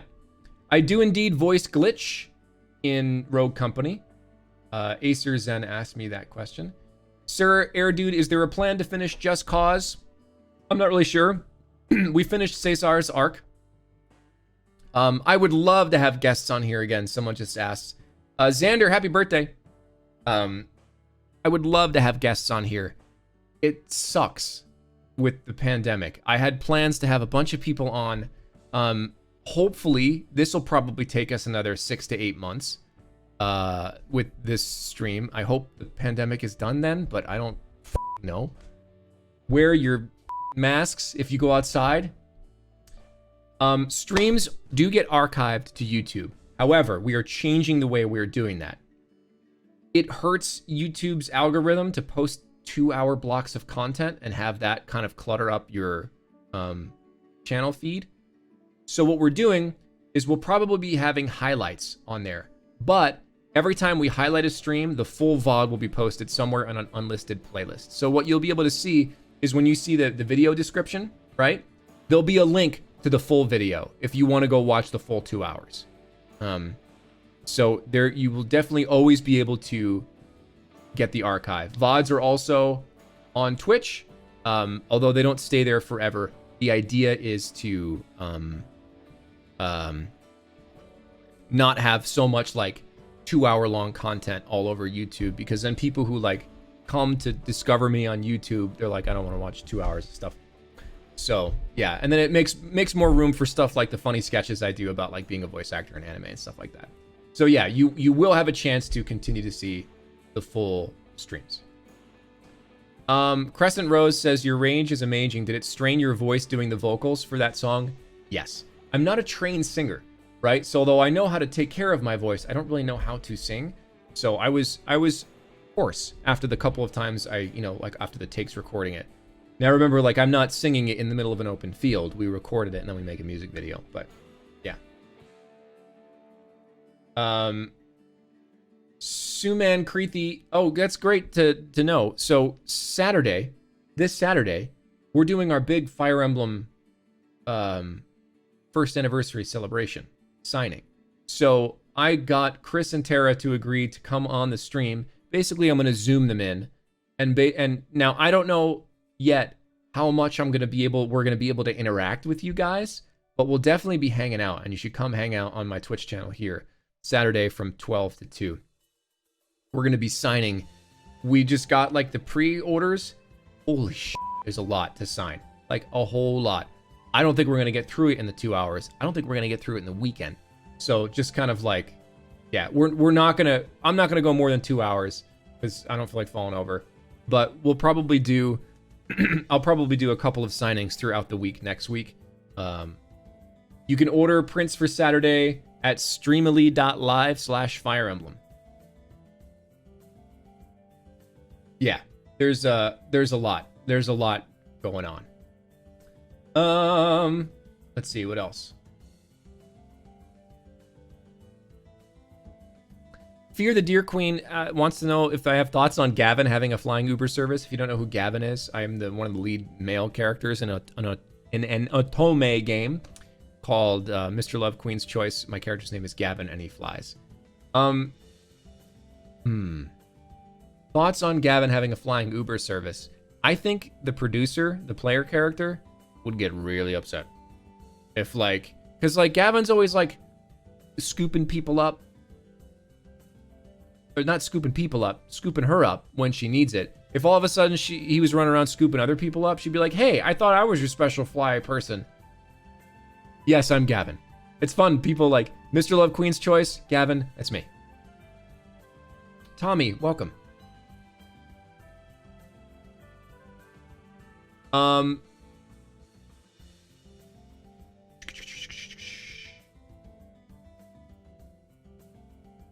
I do indeed voice Glitch in Rogue Company. Acer Zen asked me that question. Sir Air Dude, is there a plan to finish Just Cause? I'm not really sure. We finished Cesar's arc. I would love to have guests on here again. Someone just asked. Xander, happy birthday. I would love to have guests on here. It sucks with the pandemic. I had plans to have a bunch of people on. Hopefully, this will probably take us another 6 to 8 months with this stream. I hope the pandemic is done then, but I don't know. Wear your masks if you go outside. Streams do get archived to YouTube. However, we are changing the way we're doing that. It hurts YouTube's algorithm to post 2-hour blocks of content and have that kind of clutter up your channel feed. So what we're doing is we'll probably be having highlights on there. But every time we highlight a stream, the full VOD will be posted somewhere on an unlisted playlist. So what you'll be able to see is when you see the video description, right? There'll be a link to the full video if you want to go watch the full 2 hours. So there, you will definitely always be able to get the archive. VODs are also on Twitch, although they don't stay there forever. The idea is to not have so much like 2-hour-long content all over YouTube, because then people who like come to discover me on YouTube, they're like, I don't want to watch 2 hours of stuff. So yeah, and then it makes more room for stuff like the funny sketches I do about like being a voice actor in anime and stuff like that. So yeah, you will have a chance to continue to see the full streams. Crescent Rose says, your range is amazing. Did it strain your voice doing the vocals for that song? Yes. I'm not a trained singer, right? So although I know how to take care of my voice, I don't really know how to sing. So I was hoarse after the couple of times like after the takes recording it. Now remember, like, I'm not singing it in the middle of an open field. We recorded it and then we make a music video, but yeah. Suman Kreethi, oh, that's great to know. So this Saturday, we're doing our big Fire Emblem first anniversary celebration signing. So I got Chris and Tara to agree to come on the stream. Basically, I'm going to Zoom them in, and now I don't know yet how much we're going to be able to interact with you guys, but we'll definitely be hanging out, and you should come hang out on my Twitch channel here Saturday from 12 to 2. We're going to be signing. We just got like the pre-orders. Holy shit, there's a lot to sign, like a whole lot. I don't think we're going to get through it in the 2 hours. I don't think we're going to get through it in the weekend. So just kind of like, yeah, I'm not going to go more than 2 hours because I don't feel like falling over, but we'll probably do I'll probably do a couple of signings throughout the week next week. You can order prints for Saturday at streamily.live/Fire Emblem. Yeah, there's a lot. There's a lot going on. Let's see what else. Fear the Deer Queen wants to know if I have thoughts on Gavin having a flying Uber service. If you don't know who Gavin is, I am one of the lead male characters in an Otome game called Mr. Love Queen's Choice. My character's name is Gavin, and he flies. Thoughts on Gavin having a flying Uber service? I think the producer, the player character, would get really upset if because Gavin's always like scooping people up. Or not scooping people up, scooping her up when she needs it. If all of a sudden he was running around scooping other people up, she'd be like, hey, I thought I was your special fly person. Yes, I'm Gavin. It's fun. People like Mr. Love Queen's Choice, Gavin, that's me. Tommy, welcome.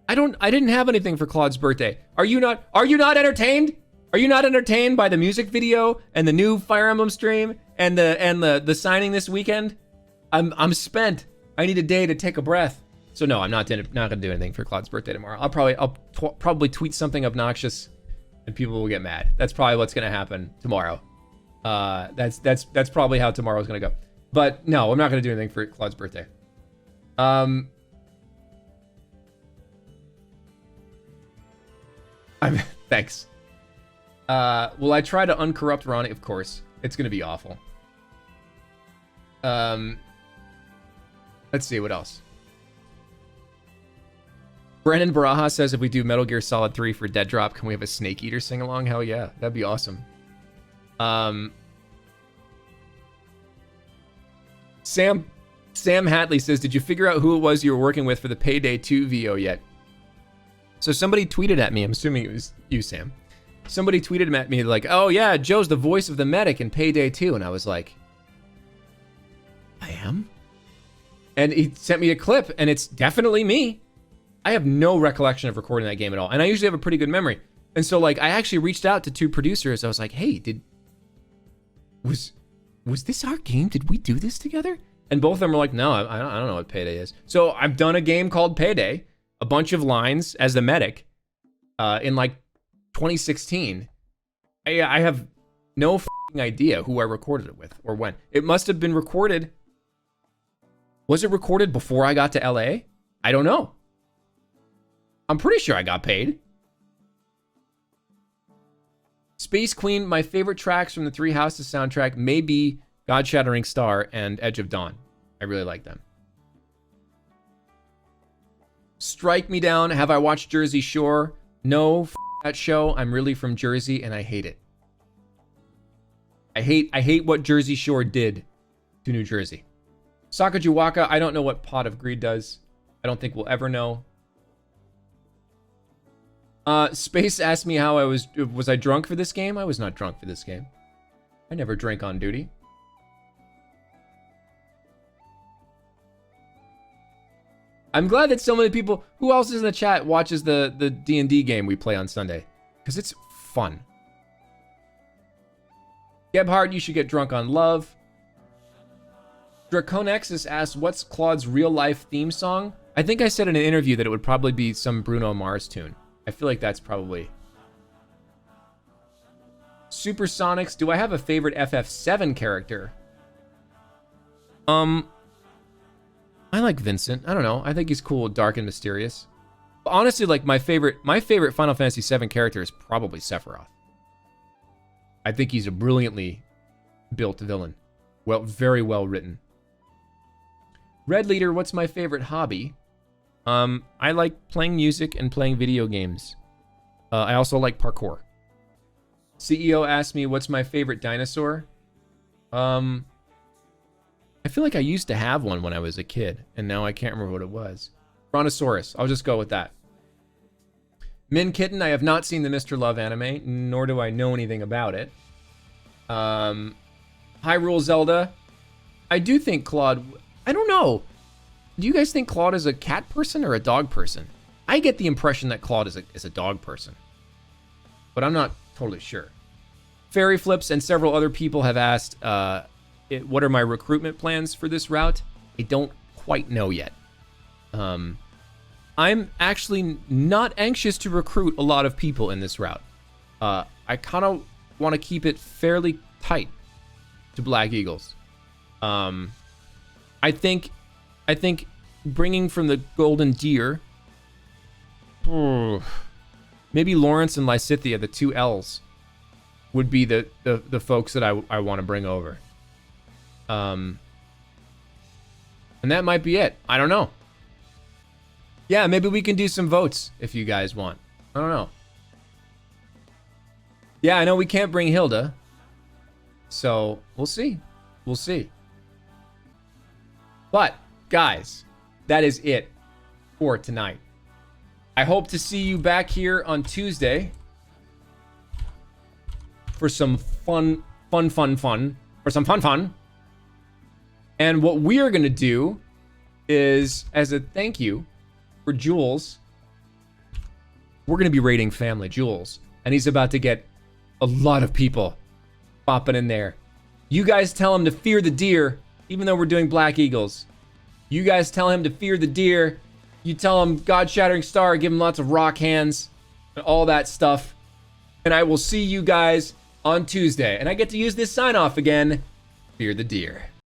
I didn't have anything for Claude's birthday. Are you not entertained? Are you not entertained by the music video and the new Fire Emblem stream and the signing this weekend? I'm spent. I need a day to take a breath. So no, I'm not gonna do anything for Claude's birthday tomorrow. I'll probably tweet something obnoxious and people will get mad. That's probably what's gonna happen tomorrow. That's probably how tomorrow's gonna go. But no, I'm not gonna do anything for Claude's birthday. Thanks. Will I try to uncorrupt Ronnie? Of course. It's gonna be awful. Let's see, what else? Brandon Baraha says, if we do Metal Gear Solid 3 for Dead Drop, can we have a Snake Eater sing-along? Hell yeah, that'd be awesome. Sam Hatley says, did you figure out who it was you were working with for the Payday 2 VO yet? So somebody tweeted at me, I'm assuming it was you, Sam. Somebody tweeted at me like, oh yeah, Joe's the voice of the medic in Payday 2. And I was like, I am? And he sent me a clip, and it's definitely me. I have no recollection of recording that game at all. And I usually have a pretty good memory. And so, like, I actually reached out to 2 producers. I was like, hey, was this our game? Did we do this together? And both of them were like, no, I don't know what Payday is. So I've done a game called Payday, a bunch of lines as the medic, in like 2016. I have no f***ing idea who I recorded it with or when. It must have been recorded. Was it recorded before I got to LA? I don't know. I'm pretty sure I got paid. Space Queen, my favorite tracks from the Three Houses soundtrack may be God Shattering Star and Edge of Dawn. I really like them. Strike Me Down, have I watched Jersey Shore? No, that show. I'm really from Jersey and I hate it. I hate what Jersey Shore did to New Jersey. Sakajuwaka, I don't know what Pot of Greed does. I don't think we'll ever know. Space asked me how I was I drunk for this game? I was not drunk for this game. I never drank on duty. I'm glad that so many people, who else is in the chat, watches the D&D game we play on Sunday. Because it's fun. Gebhardt, you should get drunk on love. Draconexus asks, what's Claude's real-life theme song? I think I said in an interview that it would probably be some Bruno Mars tune. I feel like that's probably... Supersonics, do I have a favorite FF7 character? I like Vincent. I don't know. I think he's cool, dark, and mysterious. But honestly, like my favorite Final Fantasy VII character is probably Sephiroth. I think he's a brilliantly built villain. Well, very well written. Red Leader, what's my favorite hobby? I like playing music and playing video games. I also like parkour. CEO asked me, what's my favorite dinosaur? I feel like I used to have one when I was a kid, and now I can't remember what it was. Brontosaurus. I'll just go with that. Min Kitten, I have not seen the Mr. Love anime, nor do I know anything about it. Hyrule Zelda. I do think Claude... I don't know. Do you guys think Claude is a cat person or a dog person? I get the impression that Claude is a dog person. But I'm not totally sure. Fairy Flips and several other people have asked, what are my recruitment plans for this route? I don't quite know yet. I'm actually not anxious to recruit a lot of people in this route. I kind of want to keep it fairly tight to Black Eagles. I think bringing from the Golden Deer, maybe Lawrence and Lysithia, the 2 L's, would be the folks that I want to bring over. And that might be it. I don't know. Yeah, maybe we can do some votes if you guys want. I don't know. Yeah, I know we can't bring Hilda. So, we'll see. We'll see. But, guys, that is it for tonight. I hope to see you back here on Tuesday for some fun. For some fun. And what we are going to do is, as a thank you for Jules, we're going to be raiding FamilyJules. And he's about to get a lot of people popping in there. You guys tell him to fear the deer, even though we're doing Black Eagles. You guys tell him to fear the deer. You tell him God Shattering Star, give him lots of rock hands and all that stuff. And I will see you guys on Tuesday. And I get to use this sign off again. Fear the deer.